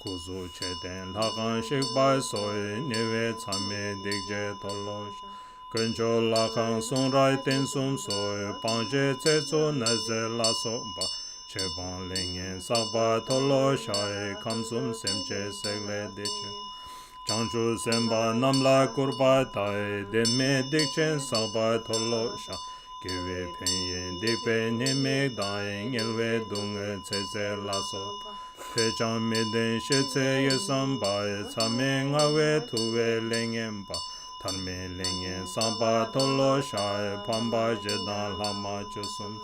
Kuzu cheten lakan shikbai soy, newe tame dikje tolo shai. Kuncho lakan sonrai ten sum soy, panje tsetsu naze la soba. Cheban lengen sakba tolo shai, kamsum semche sekle deche. Chanchu semba namla kurba tai, deme dikchen sakba tolo shai. Kewe penye dikpe nime dae ngelwe dunga tsetse laso. Pechang meden shetze ye samba, tsame ngawe tuwe lengen pa. Tarme lengen samba tolo shai, pamba jedan lama chusum.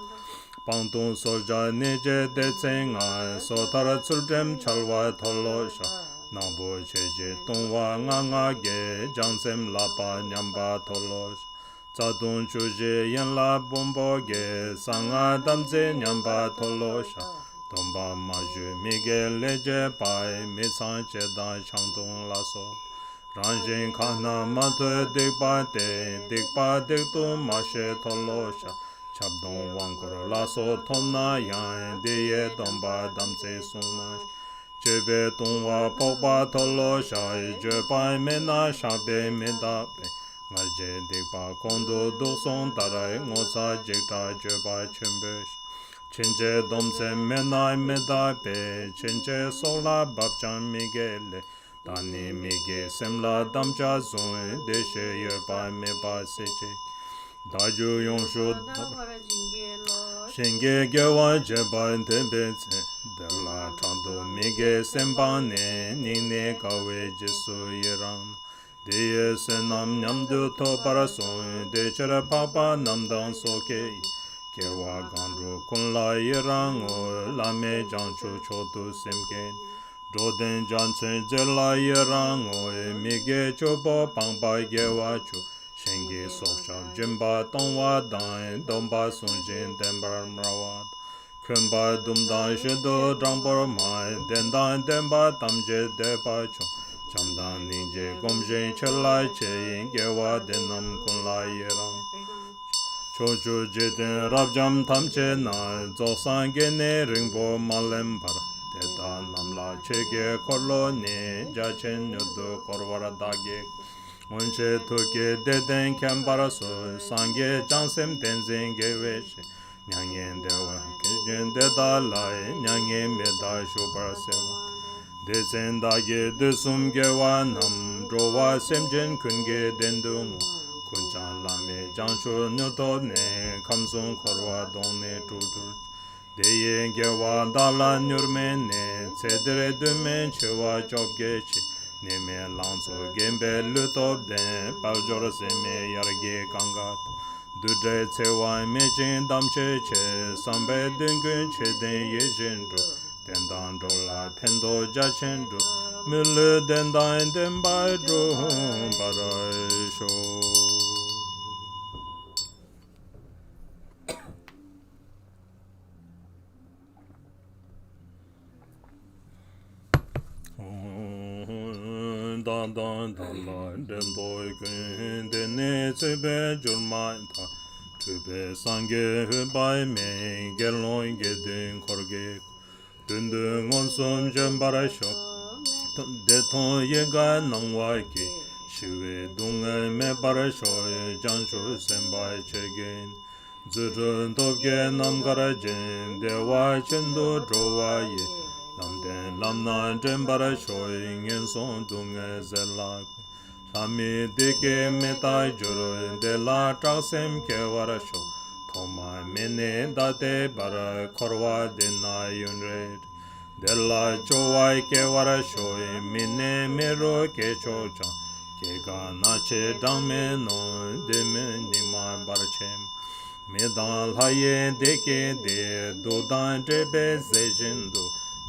Pangtung soja neje detsen nga, sotara tsultem chalwa tolo shai. Nangbo cheje tongwa nga nga ge, jansem lapa nyamba tolo shai. Tsadung chuje yen la bombo ge, sanga damze nyamba tolo sha. Tomba maju mige leje pai, me san che dan changdung la so. Ranjin kana matu dikpa te, dikpa diktu ma she tolo sha. Chabdung wangkor la so tomna yang, deye tomba damze suma. Chebe tongwa pokpa tolo sha, je pai me na shabe me da pe. Ngaje dikpa kondo dokson tarai ngosa jikta jeba chumbesh. Chenche domse menai medai pe, chenche sola babchan migele. Tani mige semla damcha zun, deshe yerba meba seche. Daju yongshu shenge gewa jeba tebetse. Dela chando mige sembane, nine kawe jesu yeran. Deye senam nyamdu to parason, dechere papa namdan soke. Kewa gandru kunla yerango, lame janchu chotu semken. Roden janchen jela yerango, mige chobo pangpa gewa chu. Shenge sokshab jimba tongwa dan, domba sunjin dembar mrawad. Kumba dumdan shido drangbar mai, dendan demba tamje deba chung. Chamdan ninje gomjen chelai che, gewa denam kunla yerang. Chochu jeten rabjam tamche na, zoksan gene ringbo malem par. Teta namla cheke korlo ne, jachen nyudu korwara dage. Onche toke deden kembara so, sange jansem tenzen geweshe. Nyangen dewa, kenjen deda lai, nyangen meda shubar sewa. Desen dage desum gewa nam, drowa semjen kunge dendungu. Kunchan lame janshu nyuto ne, kamsun korwa donne tutur. Deye gewa dala nyurme ne, tsedere dumen chewa chobgechi. Neme lanso gembe lutob den, paljor seme yarge kangat. Dudre tsewa mechin damche che, sambe dungun che den yejindru. Dendan drola pendo jachendru, mulu dendan denbai dru barai sho. Dan dan dan la den doi kun den ne tsebe jurma ta tube sange bai me geloi gedin korge dun dun on som jambara sho de ton ye ga nang wa ki shiwe dung me bara sho jan sho sem bai chegen zurun dog ge nam gara jen de wa chen do dro wa ye Lam den lam na jen bara shoy ngen son dung e zelak Tami deke metai juru de la traksem ke warasho. Toma mene date bara korwa de na yunred. De la chowai ke warasho mine mero ke chocha. Ke ga na che dame no de me nima barchem. Medan laye deke de dodan drebe zejindu.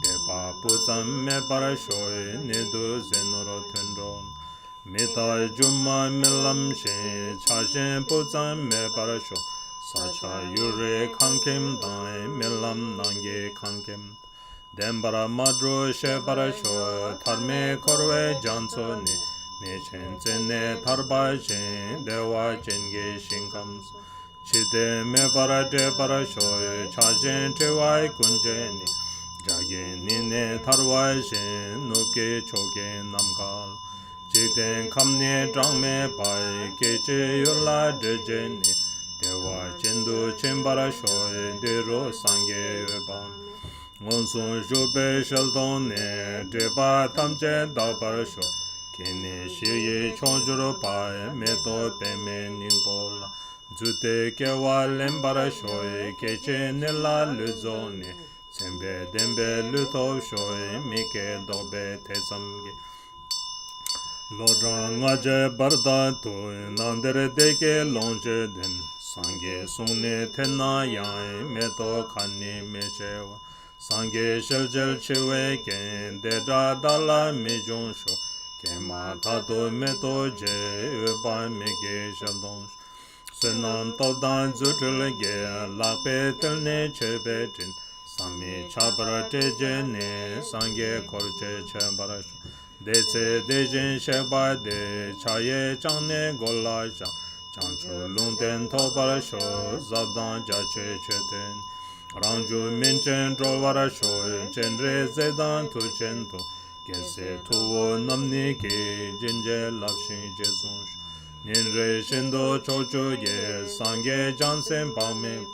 De pa puzam me barasho ne do zenoro tendron. Mita Juma Milam She Chashen Puzan Me Parasho Sacha Yure Kankim Dai Milam Nange Kankim Dembara Madro She Parasho Tarme Korwe Janso Ne Nechen Zene Tarba Shen Dewa Chenge Shinkams Chide Me Parate Parasho Chashen Tewai Kunjeni Jage Nine Tarwa Shen Nuke Choke Namkal Chikden kamne drangme pai keche yola drejene Dewa chendu chenbara shoye dero sangye yoban Monsun shube shaldone dreba tamche dabar sho Kene shiye chonjuro pai meto peme ningpola Zute kewa lembara shoye keche nela luzone Sembe dembe lutov shoye mike dobe tesamge Lodra ngaje barda to nandere deke lonje den Sangye sune tena yae meto kani meshewa Sangye sheljel chewe ken dedra dala me jonsho Kema tato meto je uba mege sheldonsh Senam tobdan zutul ge lakpe telne chebe tin Sami chabra teje ne sangye korche chebarasho Detse dejen sheba de chaye changne gola sha Chanchu lungten tobara sho zabdan jache cheten Rangju minchen drolvara sho chenre zedan tu chento Gese tuwo namni ki jinje lapshin jesun Ninre shindo chocho ye sangye jansen pame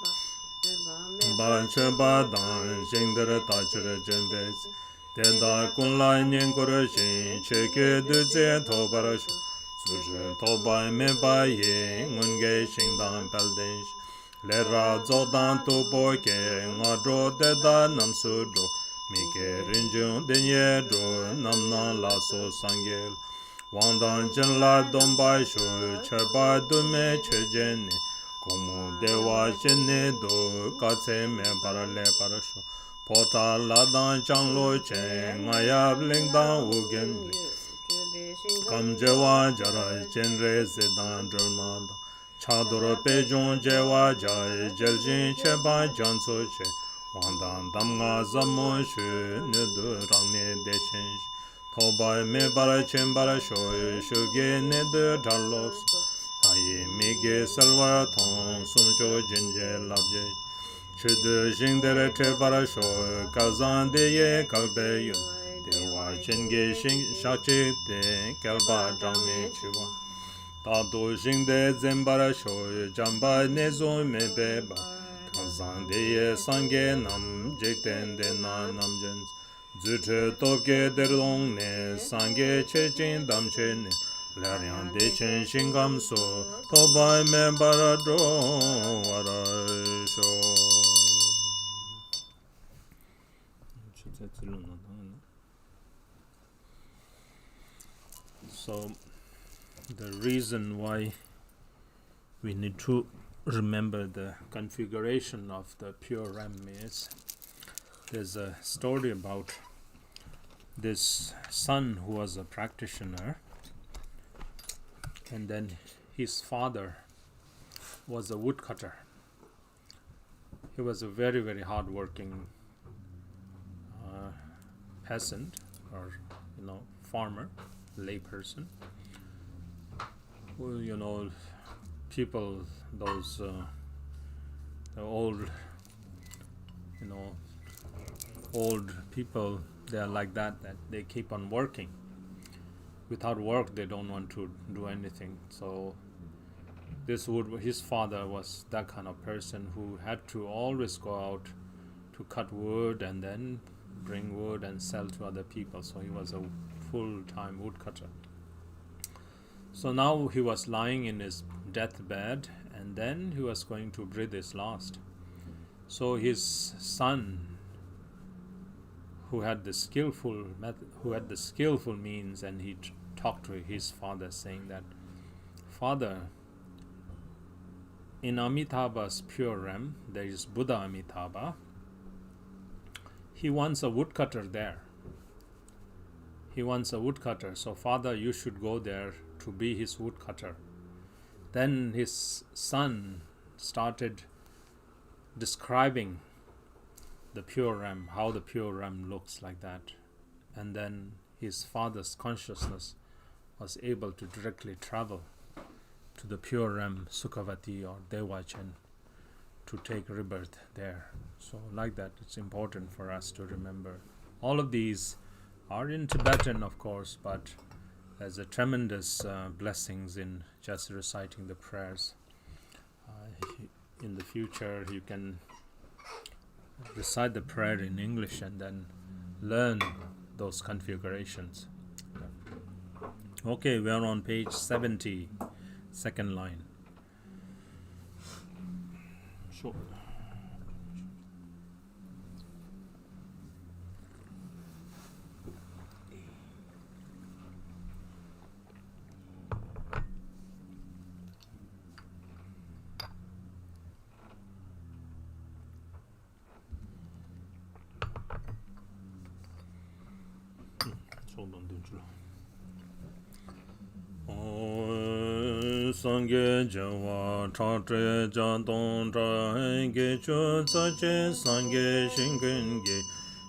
Ban cheba dan shingdara tachira jembes Tenda kunla nyengkoro shin cheke duze tobara shu Suje toba meba ye ngunge shingdan pelden shi Le ra zodan tupo ke nga dro deda namsu dro Mike rinjung denye dro namna la so sangel Wangdan jinla domba shu cheba dume chejene Komu dewa shene do katse me para le para shu Pota ladan changlo che ngayab lingdan ugen Kam jewa jara chenre sedan dralmada Chadoro pejon jewa jai jeljin cheba janso che Wandan damga zammo shu nudu rangne deshen Toba me bara chembara shoy shuge nedu drallos Tayi mige salwara ton suncho jinje labje Chudu jingdere trebara sho kazan deye kalbe yun Dewa chenge shakche de kalba drame chiwa Tado jingde zembara sho jamba nezo me beba Kazan deye sange nam jekten de na nam jens Zuche toke derdong ne sange chechin damche ne Laryan de chen shingam so toba me bara dro wara sho So, the reason why we need to remember the configuration of the pure REM is there's a story about this son who was a practitioner, and then his father was a woodcutter. He was a very, very hard-working peasant or farmer, layperson. Well, people, those the old people, they are like that they keep on working. Without work they don't want to do anything. So his father was that kind of person who had to always go out to cut wood and then bring wood and sell to other people. So he was a full-time woodcutter. So now he was lying in his deathbed, and then he was going to breathe his last. So his son, who had the skillful means, and he talked to his father, saying that, Father, in Amitabha's pure realm, there is Buddha Amitabha. He wants a woodcutter there. So Father, you should go there to be his woodcutter. Then his son started describing the pure realm, how the pure realm looks like that. And then his father's consciousness was able to directly travel to the pure realm, Sukhavati or Devachan, to take rebirth there. So like that, it's important for us to remember. All of these are in Tibetan, of course, but there's a tremendous blessings in just reciting the prayers. In the future, you can recite the prayer in English and then learn those configurations. Okay, we are on page 70, second line. Sure. Sangye Jawa Chatre Jadon Ge Chu Tsache Sangye Shingenge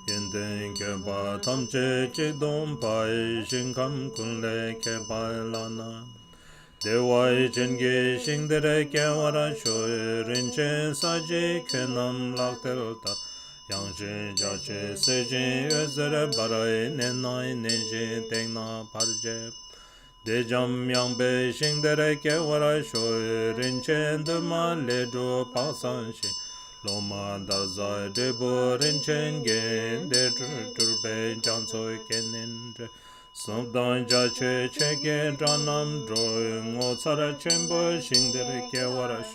Yenden Keba Tamche Chidon Pai Shinkam Kunle Keba Lana Dewai Chenge Shingdere Kewara Shoy Rinchen Saji Kenam Lakterota Yangshin Jache Sejin Özere Barai Nenai Nenjin Tengna Parje Dejam Yangbe Shingdere Kewara Shoy Rinchen Duma Ledo Pasanshi Loma Daza Debo Rinchen Gen De Turbe Jansoy Kenendre Somdan Jache Cheke Dranam Droy Ngotsara Chembo Shingdere Kewara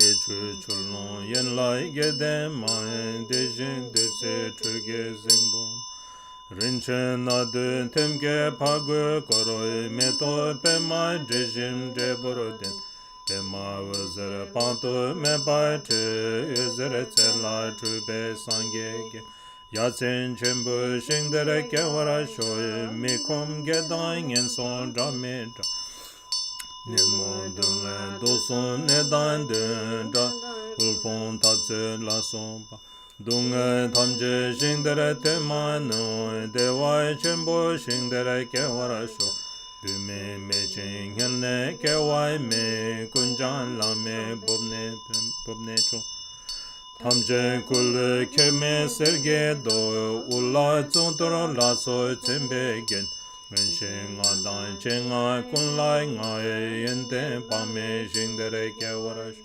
Pechu Chulon Yen Lai Gede Maen Dejin Dese Truge Zingbon Rinchen Nadu Temke Pagu Koroi Meto Pema Dejim Deborodin Pema Wazere Panto Mebai Te Uzere Tsela Trube Sangege Yatsen Chembu Shingdere Kewara Shoy Mikom Gedang En Son Dramedra Nemo Dunga Doson Nedan Dendra Ulpon Tatse La Sompa Dunga Tamje Shingdere Temano Dewai Chembo Shingdere Kewara Shoy Dume Me Chingene Kewai Me Kunjan Lame Bobne Cho Tamje Kul Keme Serge Do Ula Tsuntura Laso Tsembegen Menshing Adan Chenga Kunlai Ngai Yente Pame Shingdere Kewarash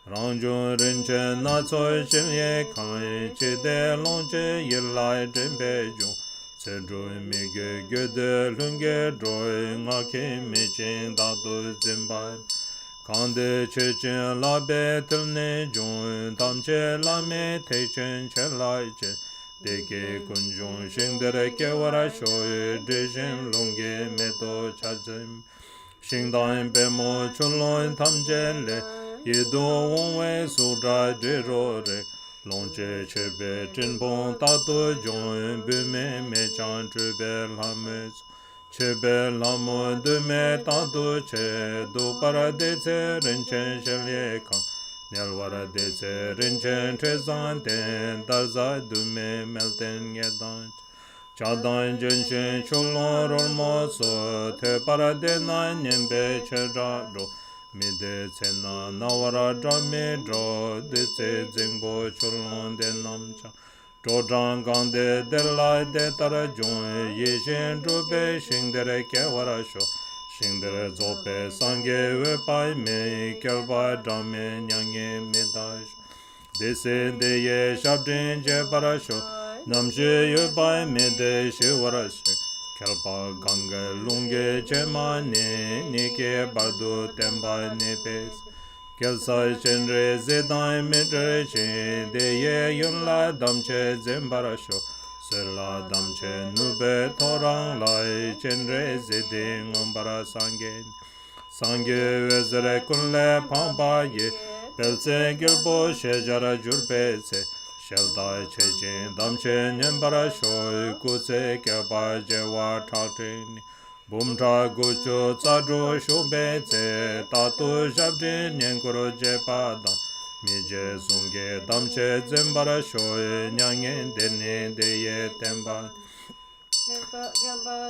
Ranjo Rinche Natso Shilye Kai Chede Lonche Yilai Dembejo Sedro Mige Gede Lunge Droi Ngake Mechin Dado Zimbai Kande Chechen Labe Tilne Jon Tamche Lame Techen Chelai Che Deke Kunjong Shingdere Kewara Shoy Dejen Lunge Meto Chajim Shingdain Bemo Chulon Tamjele Yido Wongwe Sudra Derore Longche Chebe Tinbon Tato Jon Bume Mechan Trube Lames Chebe Lamo Dume Tato Che Do Paradese Rinchen Shelyeka Nelwara Dese Rinchen Trezanten Darza Dume Melten Yedan Chadan Jenshin Chulon Rolmoso Te Paradena Nyembe Chedro Mide Tsena Nawara Drame Dro Dese Zingbo Chulon De Namcha Drodran Gande Delai De Tarajon Yeshin Drube Shingdere Kewara Sho Shingdere Zope Sange Wepai Me Kelba Drame Nyange Medash Dese Deye Shabdin Je Parasho Namshe Yepai Mede Shiwarashe Kelpa Ganga Lunge Chemane Nike Bardu Temba Nepes Kelsa Chenre Zedai Midreche Deye Yunla Damche Zembarasho Sela Damche Nube Torang Lai Chenre Zeding Umbara Sangen Sange Vezere Kunle Pampa Ye Belze Gilbo Shejara Jurbeze Sheldai Chejin Damche Nyembara Shoy Kutse Kyaba Jewa Tatrin Bumtra Gucho Tsadro Shubeze Tatu Shabdin Nyenkuro Jepada Mije Sunge Damche Zembara Shoy Nyangen Dene Deye Temba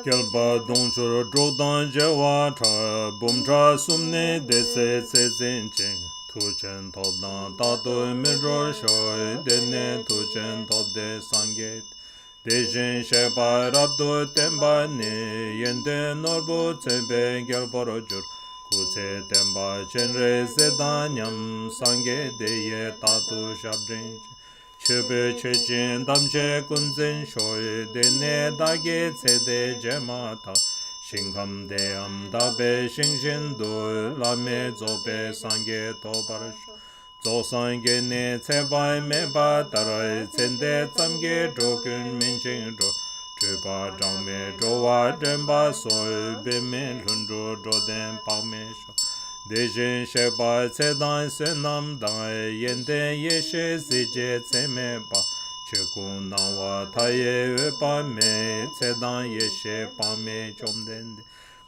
Kelpa Dongshur Drodan Jewa Tra Bumtra Sumne Dese Sezinchen Tuchen Topdan Tatu Midro Shoy Dene Tuchen Topde Sanget Dejin Sheba Rabdo Temba Ne Yende Norbo Tsembe Gelborojur Kutse Temba Chenre Sedanyam Sange Deye Tatu Shabdrin Chebe Chechin Damche Kunzen Shoy Dene Dage Tsede Jemata Shinkam Deam Dabe Shingshin Do Lame Zobe Sange Tobarash Zosange Ne Tsebai Meba Tarai Tsende Tsamge Drokun Minchin Dro Chupa Jangme Drowa Demba Soy Beme Lundro Droden Pamesho Dejin Sheba Tsedan Senam Dai Yende Yeshe Zije Tsemeba Chekun Nawa Taye Wepa Me Tsedan Yeshe Pame Chomdende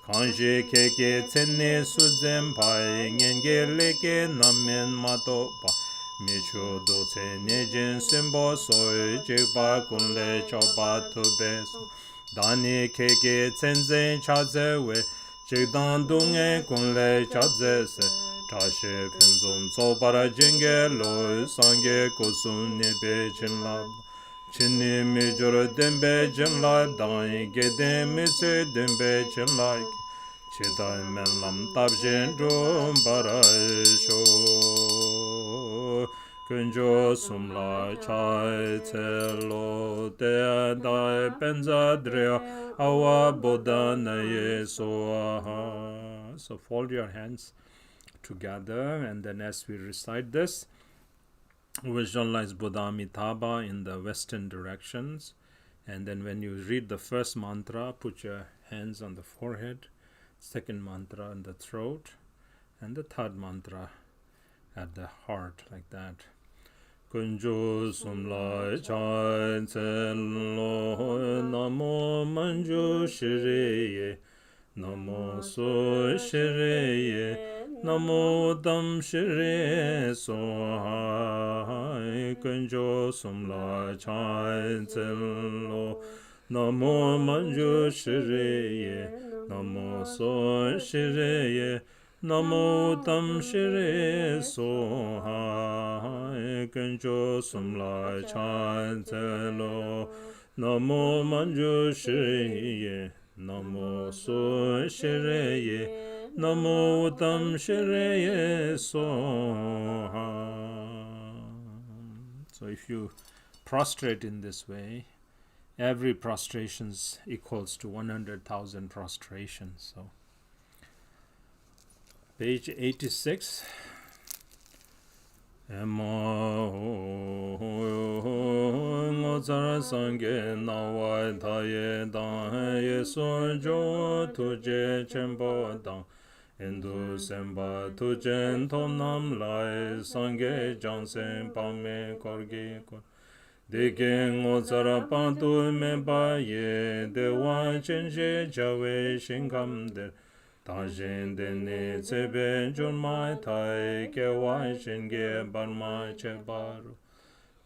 Kanshi Keke Tsenne Suzen Pai Ngenge Leke Namen Matopa Micho Dotse Nejin Simbo Soy Jigba Kunle Choba Tubeso Dani Keke Tsenzen Chazewe Chigdan Dunge Kunle Chadzese Chashe Penzum Tsobara Jinge Loi Sange Kusum Nipe Chinlab Chini Mijoro Dembe Chinlab Dai Gede Mitse Dembe Chinlab Chidai Menlam Tabshin Drum Barasho Kunjo Sumla Chai Tselo Dea Dai Benzadria Awa Buddha Naye Soha. So fold your hands together, and then as we recite this, visualize Buddha Amitabha in the western directions. And then when you read the first mantra, put your hands on the forehead, second mantra on the throat, and the third mantra at the heart, like that. Kunjo Sumla Chai Tselo Namo Manju Shireye Namo So Shireye Namo Dam Shire Sohai Kunjo Sumla Chai Tselo Namo Manju Shireye Namo So Shireye Namo Tam Shire Sohai Kunjo Sumla Chan Tselo Namo Manju Shireye Namo So Shireye Namo Tam Shireye Sohai. So if you prostrate in this way, every prostration equals to 100,000 prostrations. So page 86. Ema ngozara sange nawa taye dan yeso jo tuje chembo dan endu semba tujen tom nam lai sange jansen pame korgi kor deke ngozara pantu me ba ye dewa chenje jawe shingam der Tajen dene tsebe junmai tai ke wai shinge barma che baru.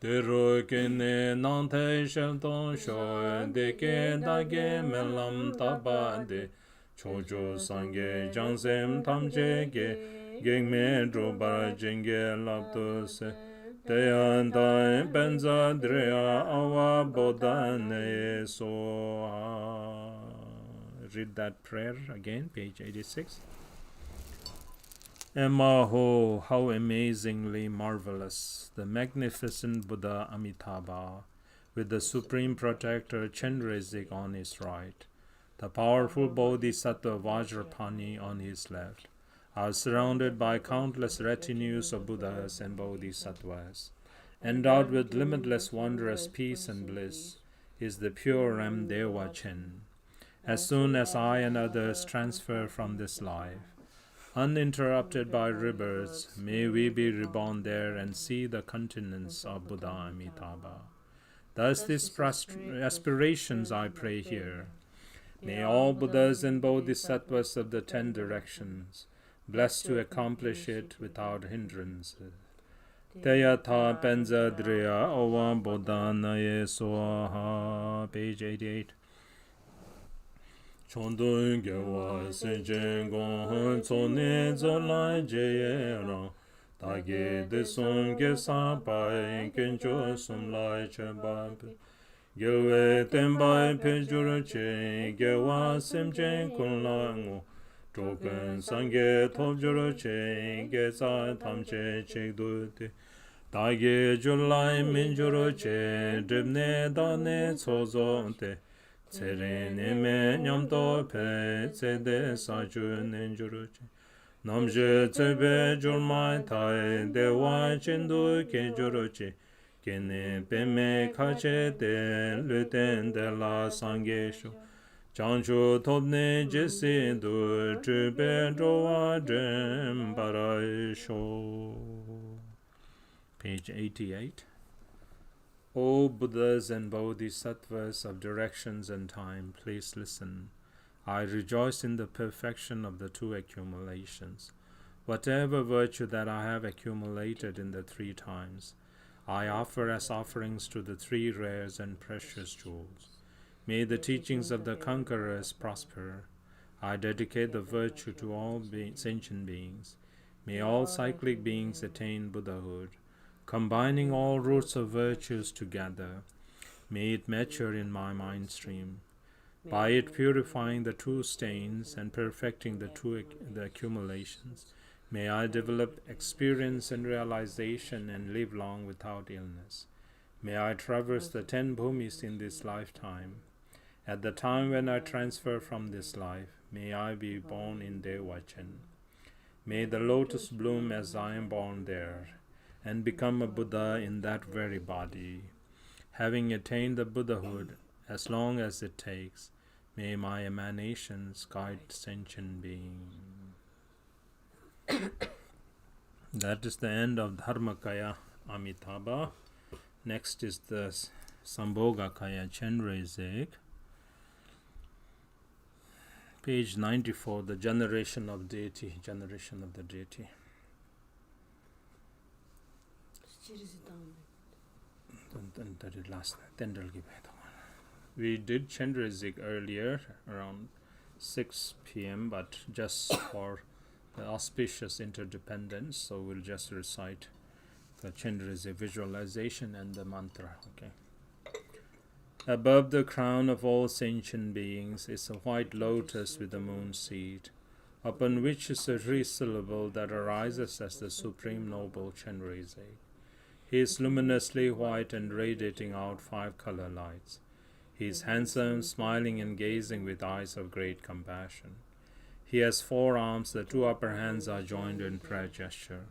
Dero kene nante shelton shoy deke dage melam tabade. Chojo sange jansem tamche ge gengme drobar jinge lapto se. Deyan dai benza drea awa bodane soha. Read that prayer again, page 86. Emaho, how amazingly marvelous, the magnificent Buddha Amitabha, with the Supreme Protector Chenrezig on his right, the powerful Bodhisattva Vajrapani on his left, are surrounded by countless retinues of Buddhas and Bodhisattvas. Endowed with limitless wondrous peace and bliss is the pure Ramdeva Chen. As soon as I and others transfer from this life, uninterrupted by rebirths, may we be reborn there and see the continents of Buddha Amitabha. Thus these aspirations I pray here. May all Buddhas and Bodhisattvas of the 10 directions bless to accomplish it without hindrances. Teyatha Penza Driya Ova Bodhanaye Swaha. Page 88. Chondun Gewa Senjen Gon Tsone Zolai Jeyera Tage De Son Ge Sapai Kenjo Sum Lai Chebabe Gewe Tembai Pejura Che Gewa Semjen Kun Lango Token Sange Tobjura Che Geza Tamche Chekdute Tage Julai Minjuro Che Dribne Dane Tsozonte Tsere me nyamdo pe tsede saju nenjuruchi namje tsebe jurmai tai dewa chendu ke juruchi kene peme kache de luten de la sangesho chanchu topne jesi du trube drowa drem paraisho. Page 88. O Buddhas and Bodhisattvas of directions and time, please listen. I rejoice in the perfection of the 2 accumulations. Whatever virtue that I have accumulated in the 3 times, I offer as offerings to the 3 rares and precious jewels. May the teachings of the conquerors prosper. I dedicate the virtue to all sentient beings. May all cyclic beings attain Buddhahood. Combining all roots of virtues together, may it mature in my mind stream. By it purifying the 2 stains and perfecting the accumulations, may I develop experience and realization and live long without illness. May I traverse the 10 bhumis in this lifetime. At the time when I transfer from this life, may I be born in Dewachen. May the lotus bloom as I am born there, and become a Buddha in that very body. Having attained the Buddhahood, as long as it takes, may my emanations guide sentient beings. That is the end of Dharmakaya Amitabha. Next is the Sambhogakaya Chenrezig. Page 94, the generation of deity, generation of the deity. We did Chenrezig earlier around 6 p.m. but just for the auspicious interdependence, so we'll just recite the Chenrezig visualization and the mantra. Okay. Above the crown of all sentient beings is a white lotus with a moon seed, upon which is a three-syllable that arises as the supreme noble Chenrezig. He is luminously white and radiating out 5 color lights. He is handsome, smiling and gazing with eyes of great compassion. He has 4 arms, the 2 upper hands are joined in prayer gesture,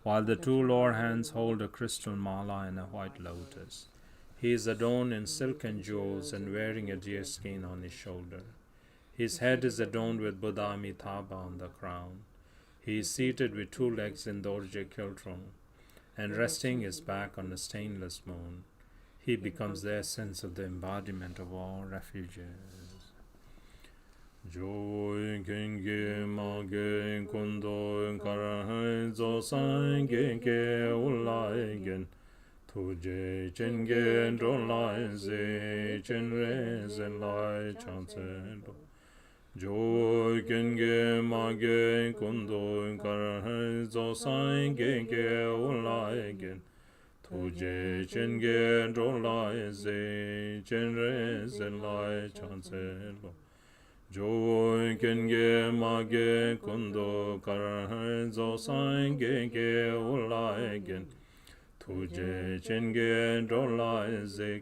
while the 2 lower hands hold a crystal mala and a white lotus. He is adorned in silk and jewels and wearing a deer skin on his shoulder. His head is adorned with Buddha Amitabha on the crown. He is seated with 2 legs in Dorje Kiltrung, and resting his back on a stainless moon. He becomes the essence of the embodiment of all refuges. Joy genge mage kundo karai zosan genge ulaigen tuje jenge drolai ze jenre zelai chansendo. Joy genge mage kundo karai zosan genge ulaigen tuje jenge drolai ze jenre zelai chansendo. Joy genge mage kundo karai zosan genge ulaigen tuje jenge drolai ze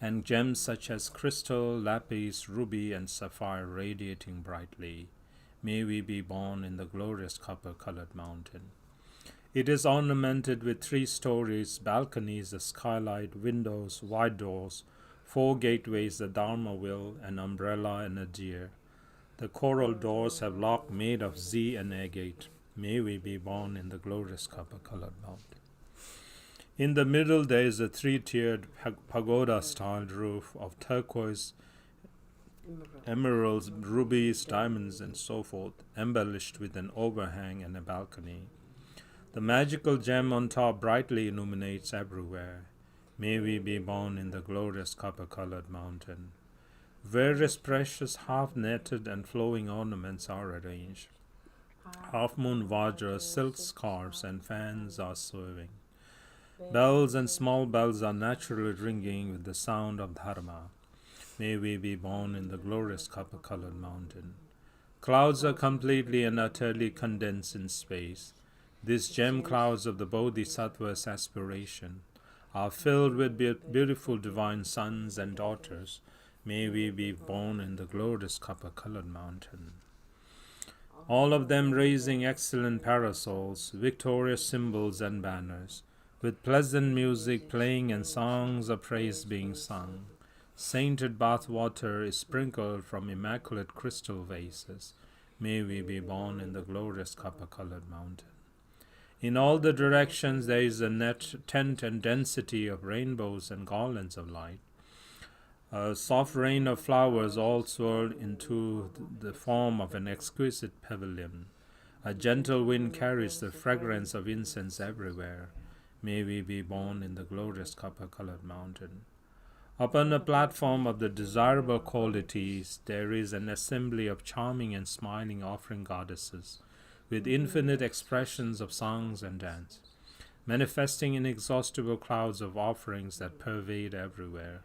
and gems such as crystal, lapis, ruby, and sapphire radiating brightly. May we be born in the glorious copper-colored mountain. It is ornamented with 3 stories, balconies, a skylight, windows, wide doors, 4 gateways, the Dharma wheel, an umbrella, and a deer. The coral doors have lock made of Z and agate. May we be born in the glorious copper-colored mountain. In the middle there is a 3-tiered pagoda-styled roof of turquoise, emeralds, rubies, diamonds, and so forth, embellished with an overhang and a balcony. The magical gem on top brightly illuminates everywhere. May we be born in the glorious copper-colored mountain. Various precious half-netted and flowing ornaments are arranged. Half-moon vajras, silk scarves, and fans are swaying. Bells and small bells are naturally ringing with the sound of dharma. May we be born in the glorious copper-colored mountain. Clouds are completely and utterly condensed in space. These gem clouds of the Bodhisattva's aspiration are filled with beautiful divine sons and daughters. May we be born in the glorious copper-colored mountain. All of them raising excellent parasols, victorious symbols and banners, with pleasant music playing and songs of praise being sung. Sainted bath water is sprinkled from immaculate crystal vases. May we be born in the glorious copper-colored mountain. In all the directions there is a net tent and density of rainbows and garlands of light. A soft rain of flowers all swirl into the form of an exquisite pavilion. A gentle wind carries the fragrance of incense everywhere. May we be born in the glorious copper-colored mountain. Upon a platform of the desirable qualities, there is an assembly of charming and smiling offering goddesses, with infinite expressions of songs and dance, manifesting inexhaustible clouds of offerings that pervade everywhere.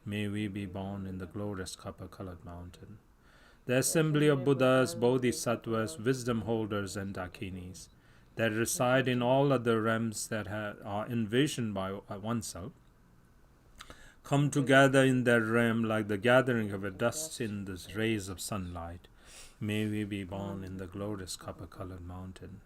May we be born in the glorious copper-colored mountain. The assembly of Buddhas, Bodhisattvas, wisdom holders, and Dakinis that reside in all other realms that are envisioned by oneself come together in that realm like the gathering of a dust in the rays of sunlight. May we be born in the glorious copper-colored mountain.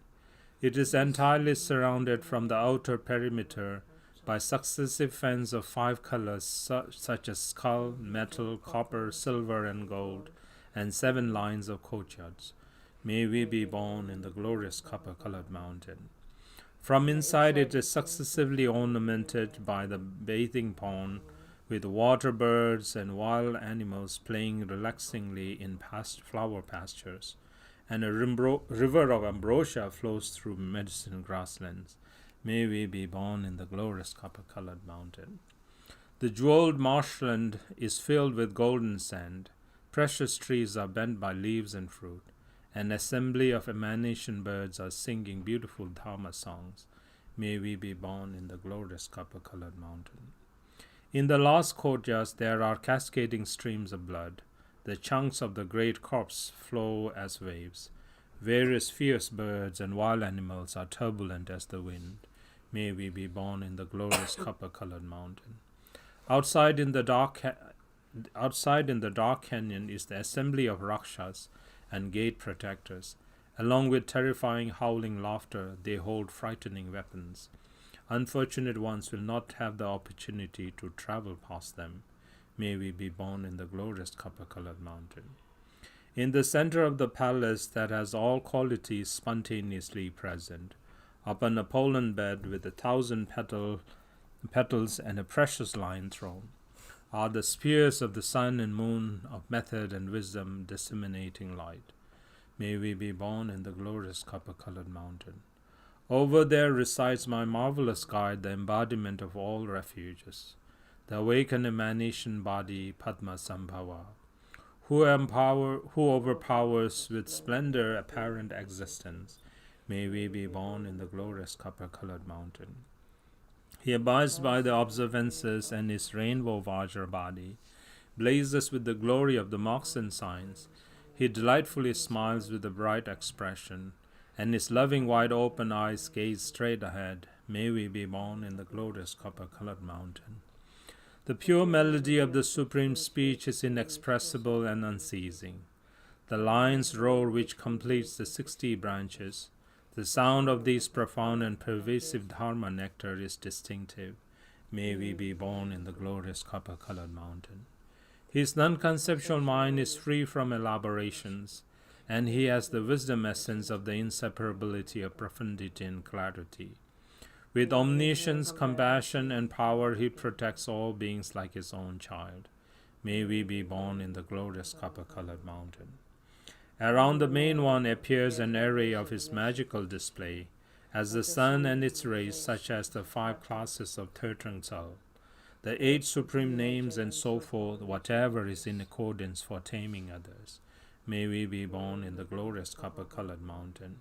It is entirely surrounded from the outer perimeter by successive fans of 5 colors such as skull, metal, copper, silver, and gold, and 7 lines of courtyards. May we be born in the glorious copper-colored mountain. From inside it is successively ornamented by the bathing pond, with water birds and wild animals playing relaxingly in past flower pastures, and a river of ambrosia flows through medicine grasslands. May we be born in the glorious copper-colored mountain. The jeweled marshland is filled with golden sand. Precious trees are bent by leaves and fruit. An assembly of emanation birds are singing beautiful dharma songs. May we be born in the glorious copper-colored mountain. In the last courtyards there are cascading streams of blood. The chunks of the great corpse flow as waves. Various fierce birds and wild animals are turbulent as the wind. May we be born in the glorious copper-colored mountain. Outside in the dark canyon is the assembly of rakshas and gate protectors. Along with terrifying howling laughter, they hold frightening weapons. Unfortunate ones will not have the opportunity to travel past them. May we be born in the glorious copper-colored mountain. In the center of the palace that has all qualities spontaneously present, upon a pollen bed with 1,000 petals and a precious lion throne, are the spheres of the sun and moon of method and wisdom disseminating light. May we be born in the glorious copper-colored mountain. Over there resides my marvelous guide, the embodiment of all refuges, the awakened emanation body, Padma Sambhava, who overpowers with splendor apparent existence. May we be born in the glorious copper-colored mountain. He abides by the observances, and his rainbow Vajra body blazes with the glory of the marks and signs. He delightfully smiles with a bright expression, and his loving wide open eyes gaze straight ahead. May we be born in the glorious copper-colored mountain. The pure melody of the supreme speech is inexpressible and unceasing. The lion's roar which completes the 60 branches, the sound of these profound and pervasive dharma nectar is distinctive. May we be born in the glorious copper-colored mountain. His non-conceptual mind is free from elaborations, and he has the wisdom essence of the inseparability of profundity and clarity. With omniscience, compassion, and power, he protects all beings like his own child. May we be born in the glorious copper-colored mountain. Around the main one appears an array of his magical display, as the sun and its rays, such as the 5 classes of Tsok, the 8 supreme names, and so forth, whatever is in accordance for taming others. May we be born in the glorious copper-colored mountain.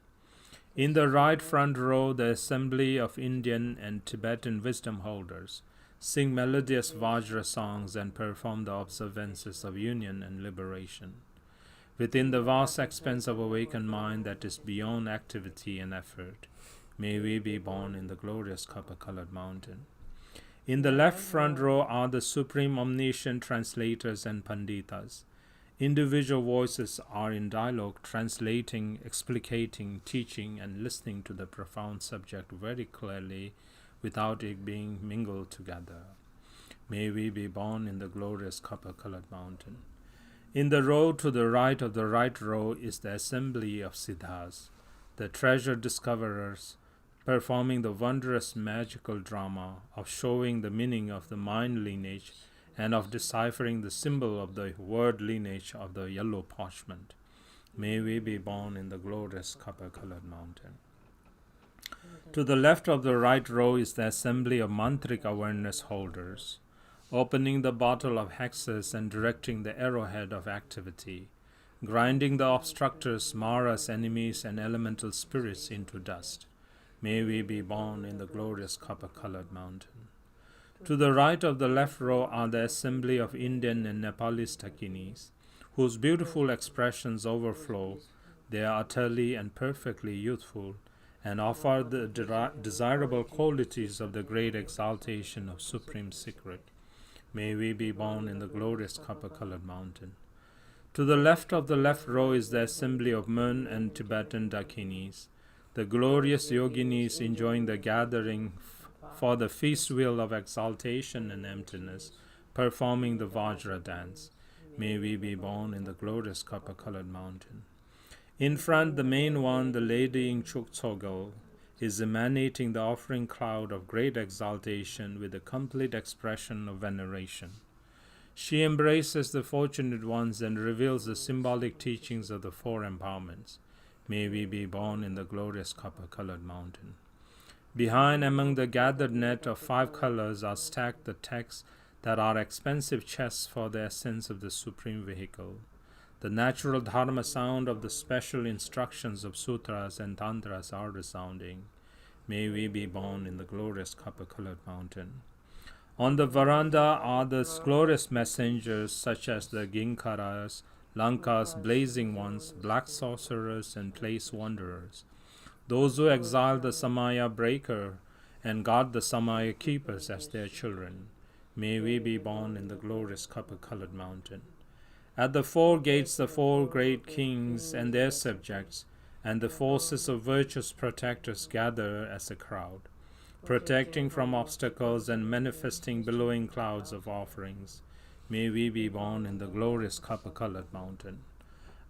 In the right front row, the assembly of Indian and Tibetan wisdom holders sing melodious Vajra songs and perform the observances of union and liberation. Within the vast expanse of awakened mind that is beyond activity and effort, may we be born in the glorious copper-colored mountain. In the left front row are the supreme omniscient translators and panditas. Individual voices are in dialogue, translating, explicating, teaching, and listening to the profound subject very clearly without it being mingled together. May we be born in the glorious copper-colored mountain. In the row to the right of the right row is the assembly of Siddhas, the treasure discoverers, performing the wondrous magical drama of showing the meaning of the mind lineage and of deciphering the symbol of the word lineage of the yellow parchment. May we be born in the glorious copper-colored mountain. To the left of the right row is the assembly of mantric awareness holders, opening the bottle of hexes and directing the arrowhead of activity, grinding the obstructors, maras, enemies, and elemental spirits into dust. May we be born in the glorious copper-colored mountain. To the right of the left row are the assembly of Indian and Nepalese Takinis, whose beautiful expressions overflow. They are utterly and perfectly youthful, and offer the desirable qualities of the great exaltation of Supreme Secret. May we be born in the glorious copper-colored mountain. To the left of the left row is the assembly of Men and Tibetan Dakinis, the glorious yoginis enjoying the gathering for the feast wheel of exaltation and emptiness, performing the Vajra dance. May we be born in the glorious copper-colored mountain. In front, the main one, the lady in Tsok, is emanating the offering cloud of great exaltation with a complete expression of veneration. She embraces the fortunate ones and reveals the symbolic teachings of the 4 empowerments. May we be born in the glorious copper-colored mountain. Behind, among the gathered net of 5 colors, are stacked the texts that are expensive chests for the essence of the supreme vehicle. The natural dharma sound of the special instructions of sutras and tantras are resounding. May we be born in the glorious copper-colored mountain. On the veranda are the glorious messengers such as the Ginkaras, Lankas, blazing ones, black sorcerers, and place wanderers. Those who exile the Samaya breaker and guard the Samaya keepers as their children. May we be born in the glorious copper-colored mountain. At the 4 gates, the 4 great kings and their subjects, and the forces of virtuous protectors gather as a crowd, protecting from obstacles and manifesting billowing clouds of offerings. May we be born in the glorious copper-colored mountain.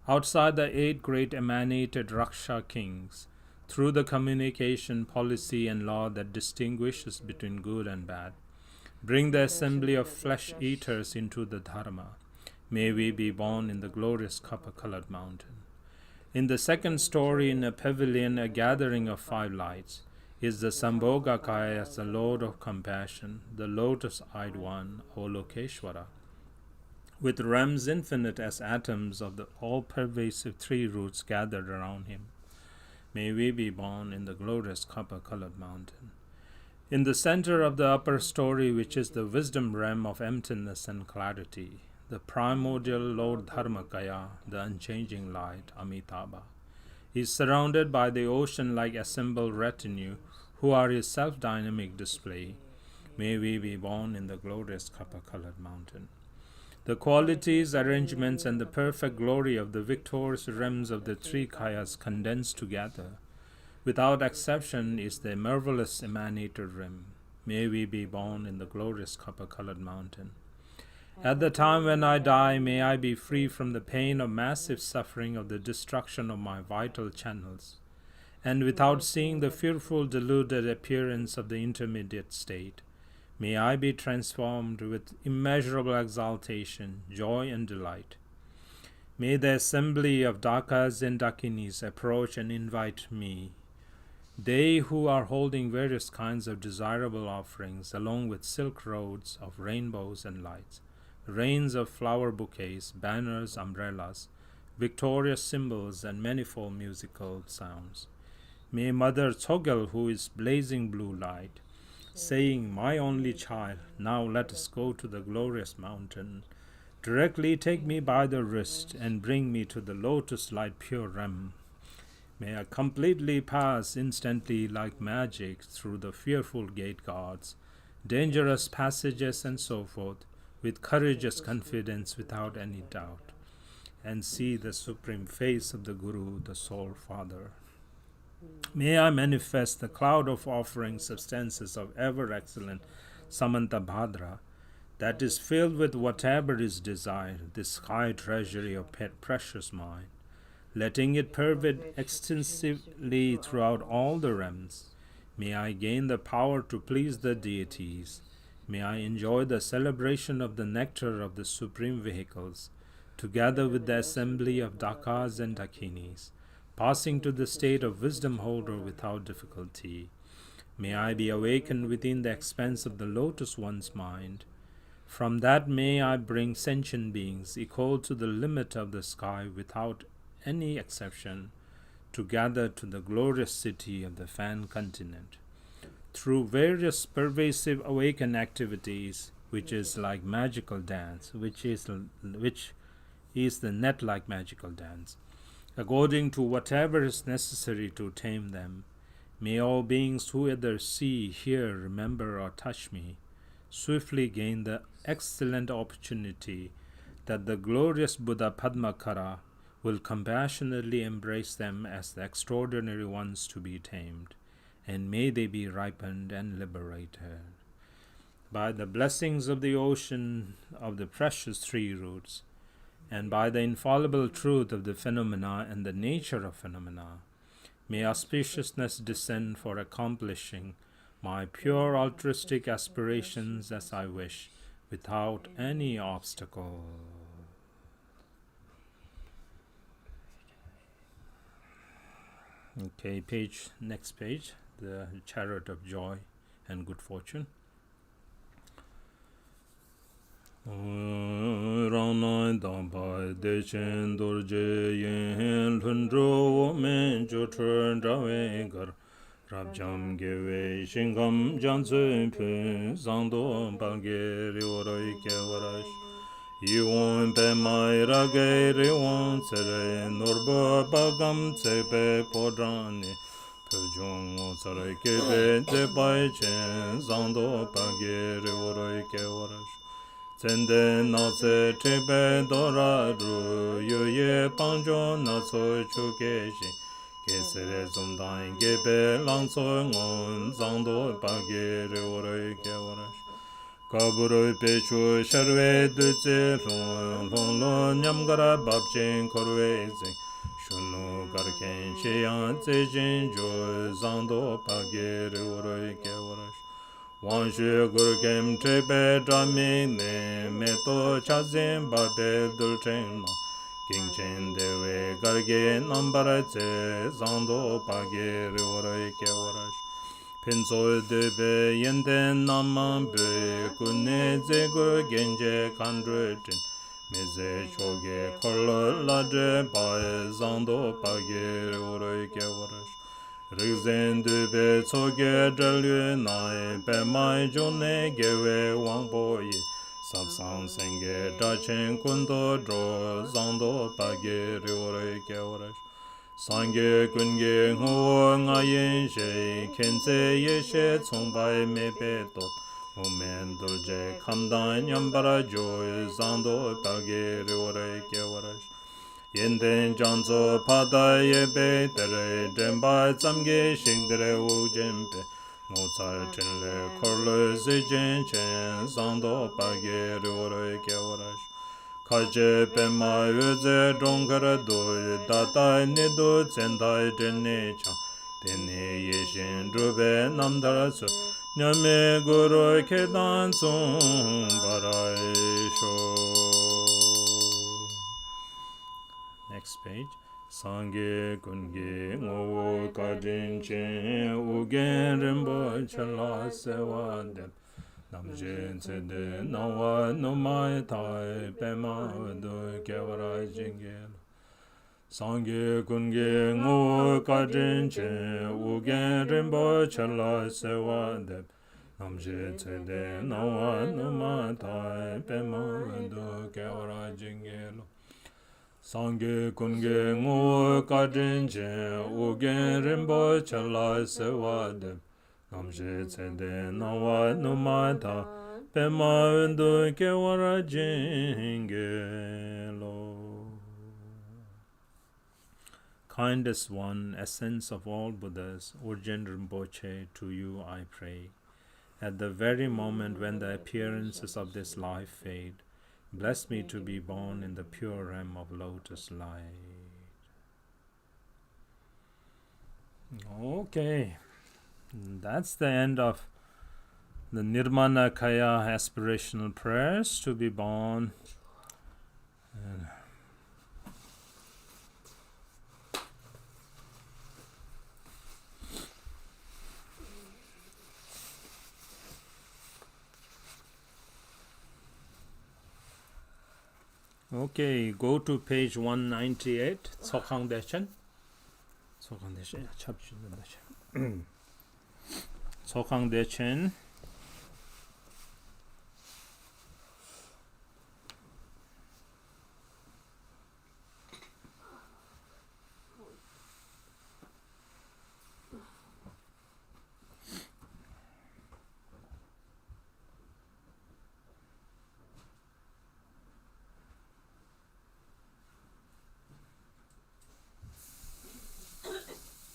Outside the 8 great emanated Raksha kings, through the communication, policy, and law that distinguishes between good and bad, bring the assembly of flesh-eaters into the Dharma. May we be born in the glorious copper-colored mountain. In the 2nd story, in a pavilion, a gathering of 5 lights, is the Sambhogakaya as the Lord of Compassion, the lotus-eyed one, Avalokeshvara, with realms infinite as atoms of the all-pervasive 3 roots gathered around him. May we be born in the glorious copper-colored mountain. In the center of the upper story, which is the wisdom realm of emptiness and clarity, the primordial Lord Dharmakaya, the unchanging light, Amitabha, is surrounded by the ocean-like assembled retinue who are his self-dynamic display. May we be born in the glorious copper-colored mountain. The qualities, arrangements, and the perfect glory of the victorious realms of the Trikayas condensed together, without exception, is the marvelous emanator rim. May we be born in the glorious copper-colored mountain. At the time when I die, may I be free from the pain of massive suffering of the destruction of my vital channels, and without seeing the fearful deluded appearance of the intermediate state, may I be transformed with immeasurable exaltation, joy, and delight. May the assembly of Dakas and Dakinis approach and invite me, they who are holding various kinds of desirable offerings, along with silk roads of rainbows and lights, rains of flower bouquets, banners, umbrellas, victorious symbols, and manifold musical sounds. May Mother Tsok, who is blazing blue light, saying, "My only child, now let us go to the glorious mountain," directly take me by the wrist and bring me to the lotus light pure realm. May I completely pass instantly like magic through the fearful gate guards, dangerous passages, and so forth, with courageous confidence without any doubt, and see the supreme face of the Guru, the Soul Father. May I manifest the cloud of offering substances of ever-excellent Samantabhadra that is filled with whatever is desired, this high treasury of precious mine, letting it pervade extensively throughout all the realms. May I gain the power to please the deities. May I enjoy the celebration of the nectar of the supreme vehicles, together with the assembly of Dakas and Dakinis, passing to the state of wisdom holder without difficulty. May I be awakened within the expanse of the lotus one's mind. From that may I bring sentient beings equal to the limit of the sky without any exception, to gather to the glorious city of the Fan continent. Through various pervasive awakened activities, which is like magical dance, which is the net-like magical dance, according to whatever is necessary to tame them, may all beings who either see, hear, remember, or touch me swiftly gain the excellent opportunity that the glorious Buddha Padmakara will compassionately embrace them as the extraordinary ones to be tamed, and may they be ripened and liberated. By the blessings of the ocean of the precious tree roots, and by the infallible truth of the phenomena and the nature of phenomena, may auspiciousness descend for accomplishing my pure altruistic aspirations as I wish, without any obstacle. Okay, next page, the chariot of joy and good fortune. Rana dampa dechen dorje yen lundro men jotur drawengar rabjam gewe shingam janse pe zando balge rioroi kevarash Iwon pe mai rage riwon sere norba bagam tsepe podrani pejong sare kebe tepai chen zando balge rioroi kevarash Zende nase tepe dora ru yoye panjo naso chukeshi kesere zumdan gebe langso ngon zando bagge rioroi kevarash Kaburo pechu sharwe duce long long nyamgara babchen korwe zing shunu garken sheyan tsejin jo zando pagere uroi kevarash wanshu gurkem trepe drame ne meto chazin babe dulchen no kingchen dewe garge nambara tse zando pagere uroi kevarash Pinso debe yenden naman be kune zegur genje kandrutin meze choge korlo ladre bae zando pagere uroi kevarash Rizen debe tsoge dralye nae pe mai jone gewe wangboye sapsan senge dachen kundo dro zando pagere uroi kevarash Sangye kunge nguo nga yen she kense ye she tsongpai me pe to Omen dolce kamdan yambara joy zando page riore kewarash. Yenden janzo pada yebe tere demba tsamge shingdere ujempe. Motsar chenle korlo zijen chen zando page riore kewarash. Kaje pema yuze dongara doy data nido tsendai dene chang. Dene yeshin drube namdara su. Nyame guru kedan tsum baraisho. Next page. Sangye kunge ngowo kajin chen ugen rinpo chala sewa dep. Namjen tsede nawa numai tai pema wadu kewara jingel. Sangye kunge ngowo kajin chen ugen rinpo chala sewa dep. Namjen tsede nawa numai tai pema wadu kewara jingel. Sangye kunge ngo kajin chen ugen rinpo chala sewa dep. Namje tsende nawa numata pema wendu kewara jingelo. Kindest one, essence of all Buddhas, Urgent Rinpoche, to you I pray. At the very moment when the appearances of this life fade, bless me to be born in the pure realm of lotus light. Okay, that's the end of the Nirmana Kaya aspirational prayers to be born. Okay, go to page 198. Tsok Dechen. Tsok Dechen.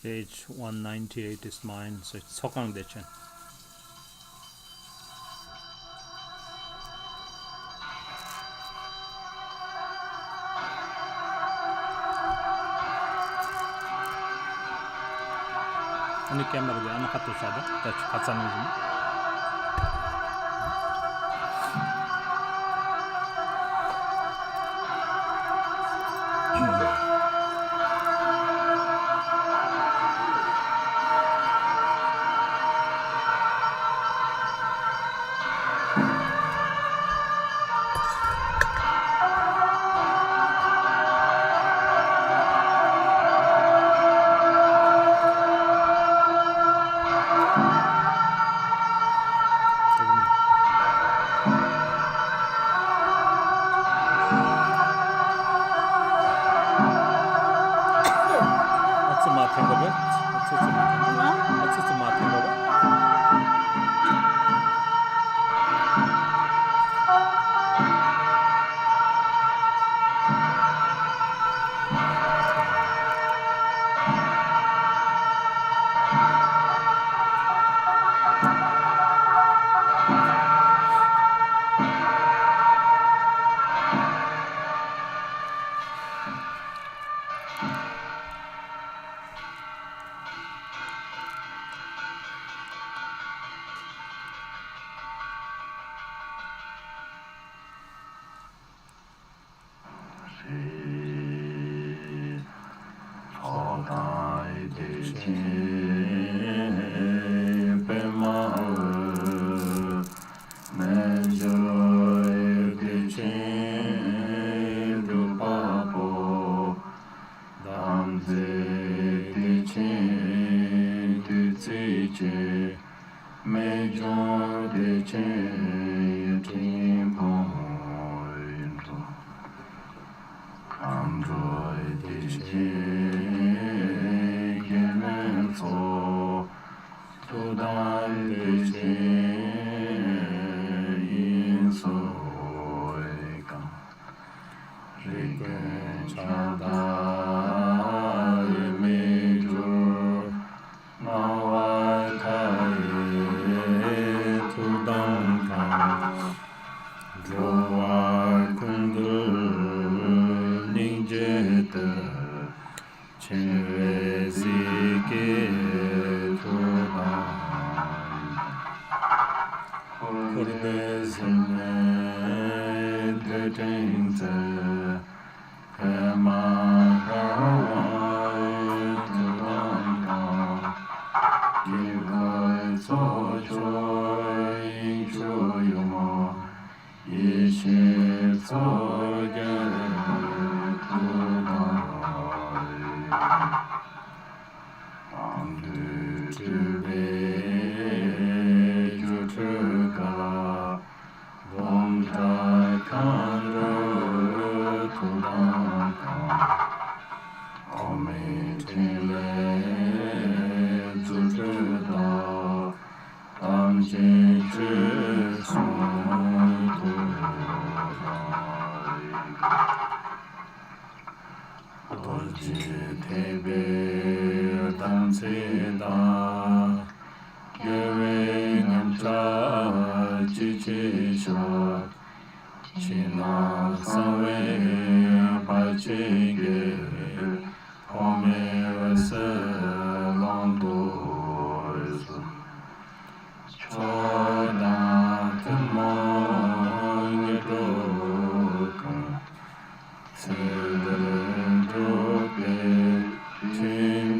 Page 198 is mine, so it's Tsok Dechen. Ani camera de ana khattu sada touch khatsan mujum. Droa kundu ninjeta chenre zike tudan kurde zene detenze pema garwai tudan kilkai so choi choyoma Yeshe Tsogere Kudai Amdu Tube Jutruka Bomta Kandru Kudanka Ome Tile Jutruda Tamje Jesu Dorji Tebe Damseda Yewe Namcha Chichisha China Sawe Pachige Ome Vase Landois Chodan Timon Yedroka Sederen Drope Timne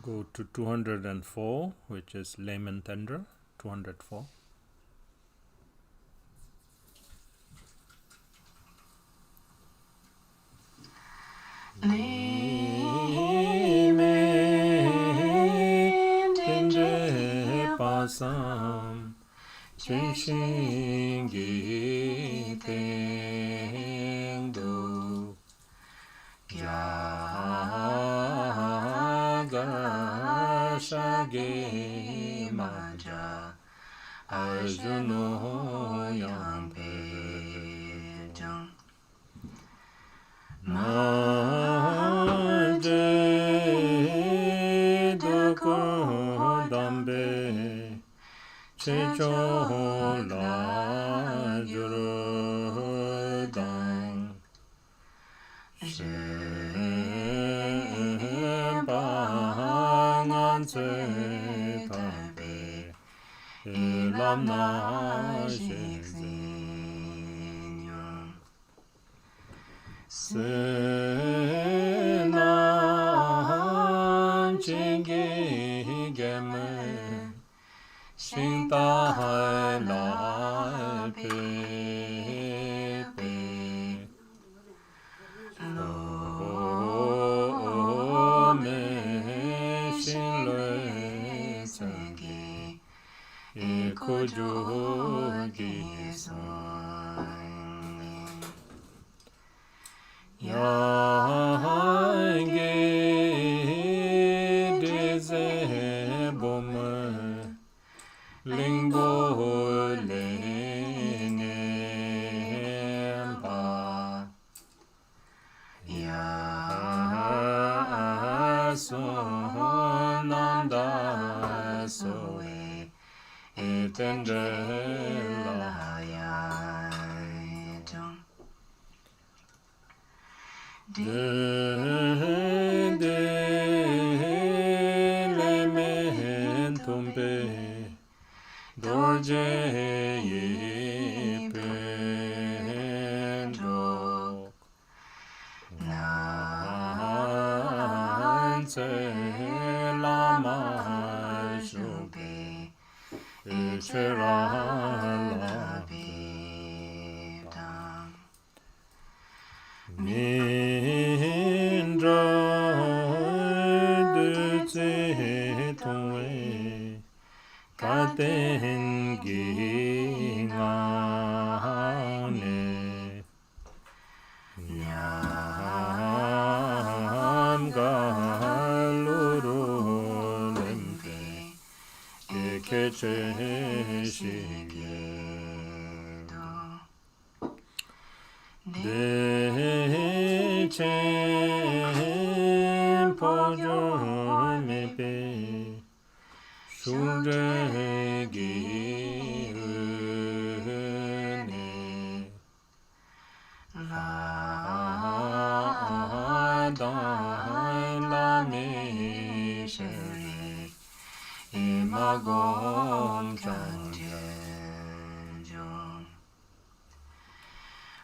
Go to 204, which is layman tender, 204. Layman tender pasam Chinshingi Tengdo Yaga Shage Maja Arjuno Yampe Jang Maje Doko Dambe Chechola Jurodang Shempangan Tabe Ilamna Sheksinyon Senam Chingi Gemen Shinta La Pepe 조기 양게 데세 봄 링고레네바 야소남다소에 에텐젤라야정 데레멘톰베 dorje pen lama shube echerala mindra de tongwe katengi ngane nyam galuru lempe ekeche shigedo de chen pojo mepe Shuregi la me shere imagom chanjejo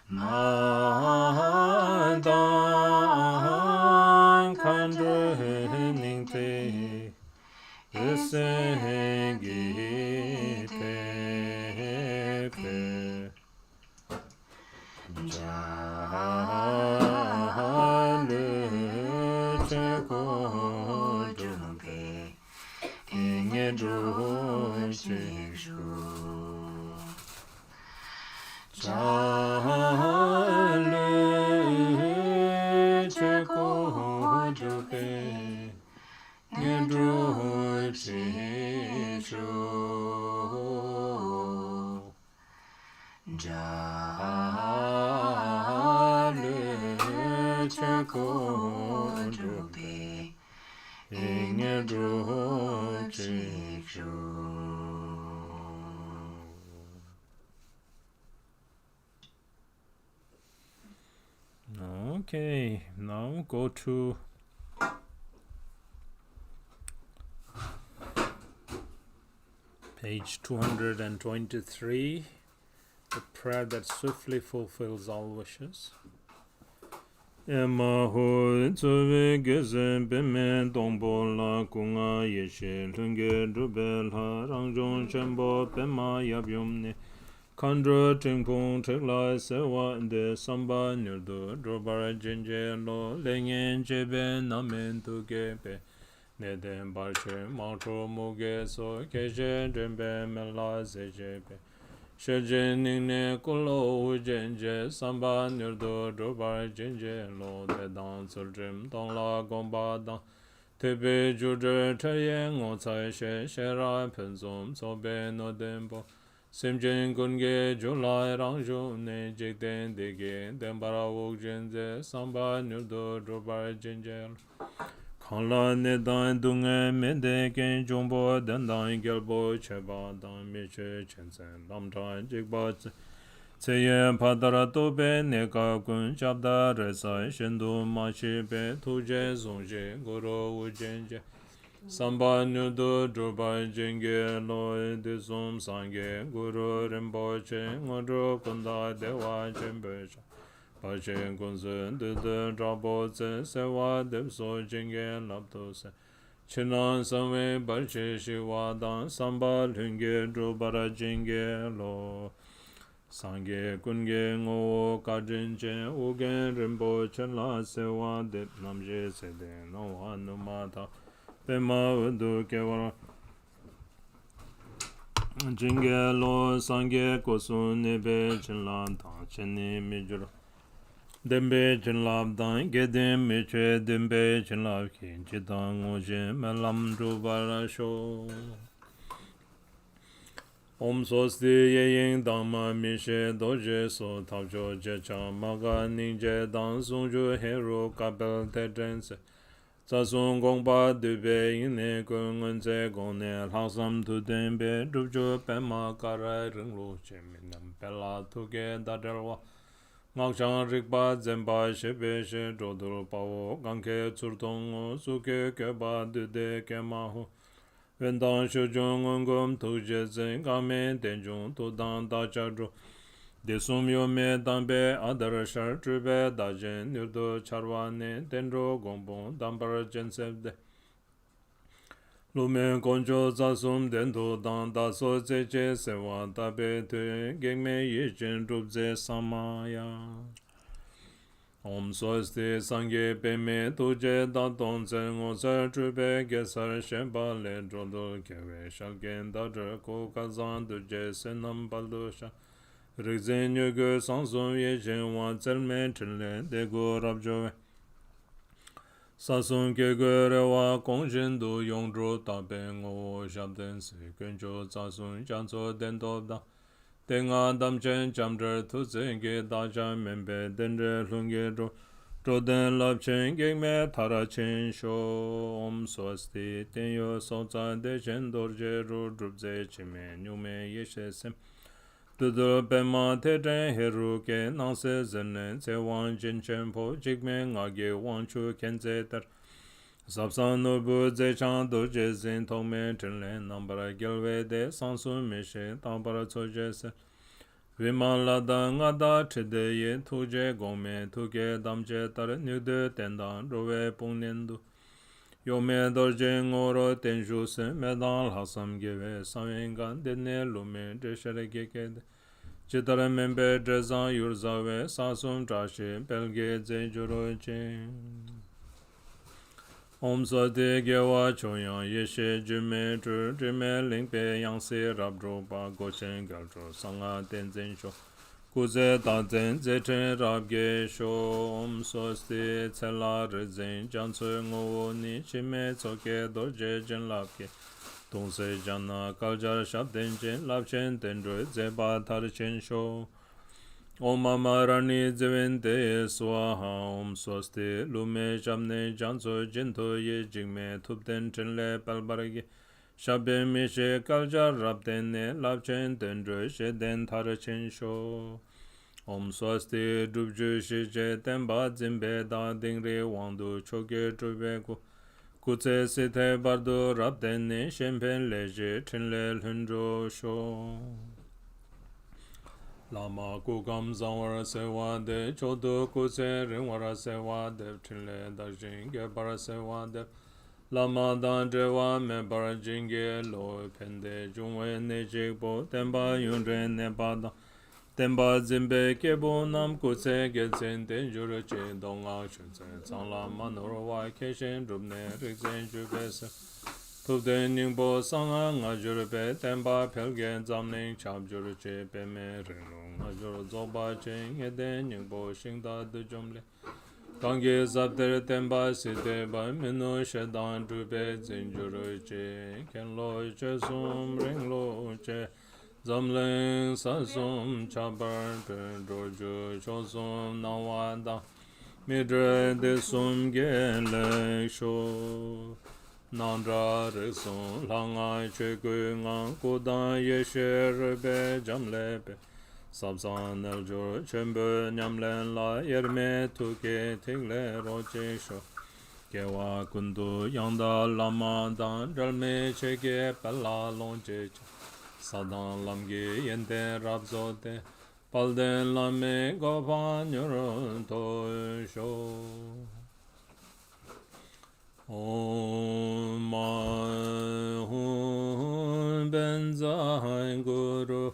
madan kandre ningte Esengitepe Jale Chekodumpe Ingedrochiju Jale Chekodumpe Nedrochiju Jale Chekodumpe Ingedrochiju Okay, now go to page 223, the prayer that swiftly fulfills all wishes. Emma ho tsove gesen bemen tongbo la kunga yeshe lunge drubel ha rangjong chenbo pema yabyumne kandra tingpong tekla sewa de samba nyurdu drobara jenje lo lengen jebe namen tugepe Neden barche mantro muge so keje drembe mela zejebe Sheje ningne kulo ujenje samba nirdo drobar jenje lo dedan sultrim dong la gomba dang Tebe judre taye ngotsai she shera penzum sobe no dembo Simjen kunge julai rangju ne jikden dege dembara wuk jenze samba nirdo drobar jenje lo Kala nedan dunga mende ken jombo dandan gelbo cheba dan meche chensen lamdran jikba tseye padara tobe neka kun chabda resa shendu machi be tuje zongje goro ujenje samba nudu druba jenge loy desum sange guru rimboche ngodro kunda dewa jembecha Pachen kunsen de drabo tse sewa depso jenge lapto se Chinan samwe barche shiwa dan samba lunge drubara jenge lo Sangye kunge ngo kajin chen ugen rimbo chen la sewa dep namje sede no hanumata Pema udu kewara Jinge lo sangye kosu nebe chinlam tang cheni mijur. Dembe chinlab dang gedem meche dembe chinlab kin chidang oje melam drubar sho. Om swasti yeying dhamma mishe doje so tabjo jecha maga ningje dang sungju hero kapel tetrense. Sasung gongpa dube yinne kungunze gongne laksam tu denbe drupjo pema kara ringlo che minam pela tuke dadelwa. Ngakchang rikpa zempa shebe she drodul pawo ganke tsurtong suke keba dude kemahu. Vendang shujung ngum tuje zen game tenjung tudang dachadru. Desum yo me dambe adar shar trube dajen nirdo charwane tenro gombong dambar jensebde. Lume konjo zasum dendo dang daso zeche sewa tabe te gengme yechen rubze samaya. Om swasti sangye peme tuje daton zen ngosar trube gesar shenpa le drodol kewe shalgen dadra ko kazan duje senam baldosha. Rikzen yogo sansum yechen wan tselme chenle dego rabjowe. Sasum kego rewa kongshin du yongdru tabe ngo shabden se kencho sasum chanso dendobda. Tenga damchen chamdra tutsenge daja membe dendre lunge dro. Troden lapchen gengme tarachen sho. Om swasti tenyo sotsa dechen dorje ru drupze chime nyume yeshe sem. Tudur pema teten heru ke nangse zenen se wan jin chenpo jikme ngage wanchu kenze tar. Sapsan nubu ze chan doje zin tongme chenlen nambara gelwe de sansu mishe tambara tsoje se. Viman lada ngada chide ye tuje gome tuke damche tar nyude tendan rowe pungnendu. Yome dorje ngoro tenshu se medan lhasam gewe sawengan dene lume dreshere gekede. Chitara membe drezan yurzawe sasum trashe pelge ze juro chen. Om sade gewa choyan yeshe jume tru jume lingpe yangse rabdro pa gochen galtro sanga tenzen sho. Kuze tanzen zechen rabge sho. Om sosti tsela rizen jansu ngowo ni chime tsoke dorje jen labke. Tongse jana kaljar shabden jen labchen tendro zeba tarchen sho. Om amarani zevente swaha. Om swasti lume shabne janso jinto ye jingme tupten chenle palbarge. Shabden mishe kaljar rabden ne labchen tendro sheden tarchen sho. Om swasti drupju shije tenba zimbe da dingri wangdu choke drube ku. Kutse site bardo rabden ne shempen leje chenle lhunjo sho. Lama kukam zangwara sewa de chodo kutse ringwara sewa de chenle dajin gebara sewa de. Lama dan drewa me bara jinge lo pende jungwe ne jikbo tenba yunre ne bada. Tenba zimbe kebo nam kutse gelsen ten juro che donga shunse zangla manorwa keshen rubne rikzen jubese. Tupden ningbo sanga nga jurbe tenba pelgen zamling chab juro che peme rinlu nga juro zoba chen eden ningbo shingda du jomle. Kange zabder tenba site ba minu shedan drube zin juro che ken lo che sum ring lo che. Zamling sasum chabar droju chosum nawada midre de sum gele sho nandra resum langa chegu ngang kodan yeshe rebe jamlepe sabsan eljo chembe nyamlen la yerme tuke tingle roche sho kewa kundu yanda lama dan jalme cheke pala lonche Sadan lamge yente rabzote palden lame gopan yoron to sho. Om mahun benzai guru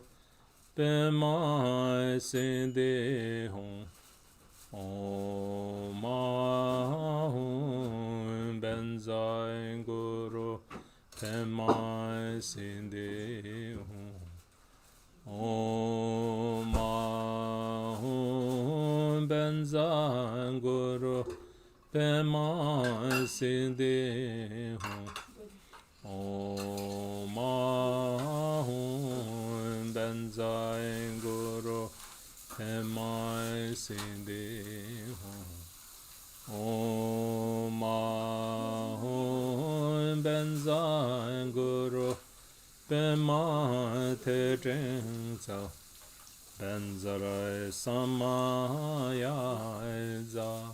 bemai sinde hon. Om mahun benzai guru Temai sinde Om Ahum Benzan Guru Pema Sindhi Om Ahum Benzan Guru Pema Sindhi Om Ahum Benzan Guru Pema Te Jingzao Benzarai Samaya Za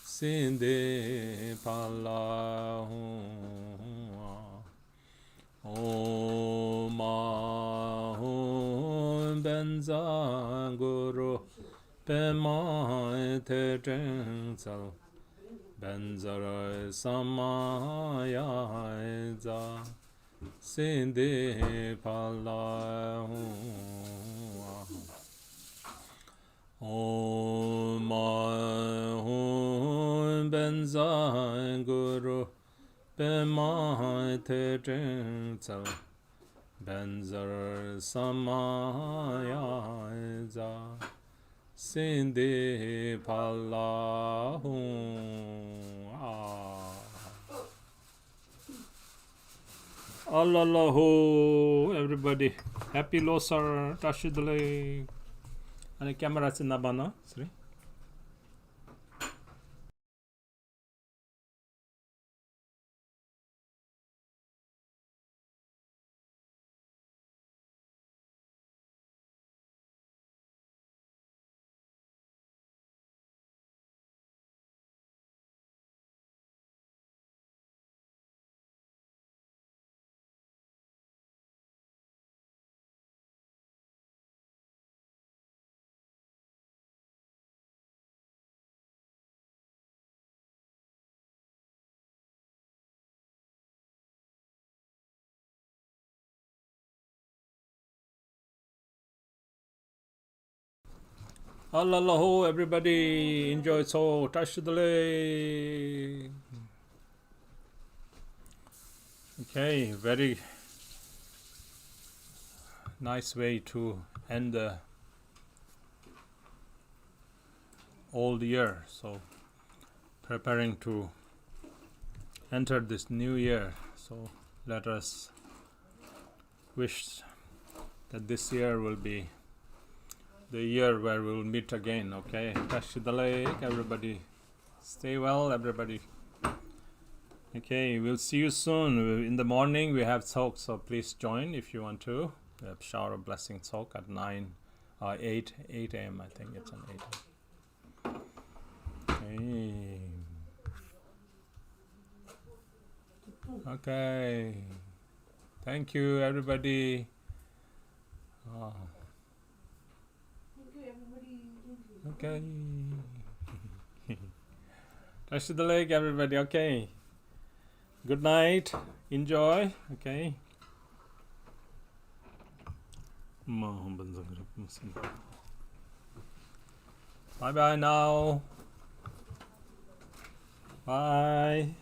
Sinde Palahua Om Ahum Benza Guru Pema Te Jingzao Benzarai Samaya Za Sinde Palahua Om Ahum Benza Guru Pema Te Jingzao Benzar Samaya Za Sinde Palahua Allahu everybody. Happy Losar Tashidale. And camera in Nabana. Sorry. Allahu everybody. Enjoy so Tashidale. Okay, very nice way to end the old year. So preparing to enter this new year. So let us wish that this year will be the year where we will meet again. Okay, Tashidale, everybody. Stay well, everybody. Okay, we'll see you soon. In the morning we have Tsok, so please join if you want to. We have shower of blessing Tsok at 8 a.m. I think it's an 8 a.m. Okay. Thank you, everybody. Okay. Touch the leg, everybody. Okay. Good night. Enjoy. Okay. Bye bye now. Bye.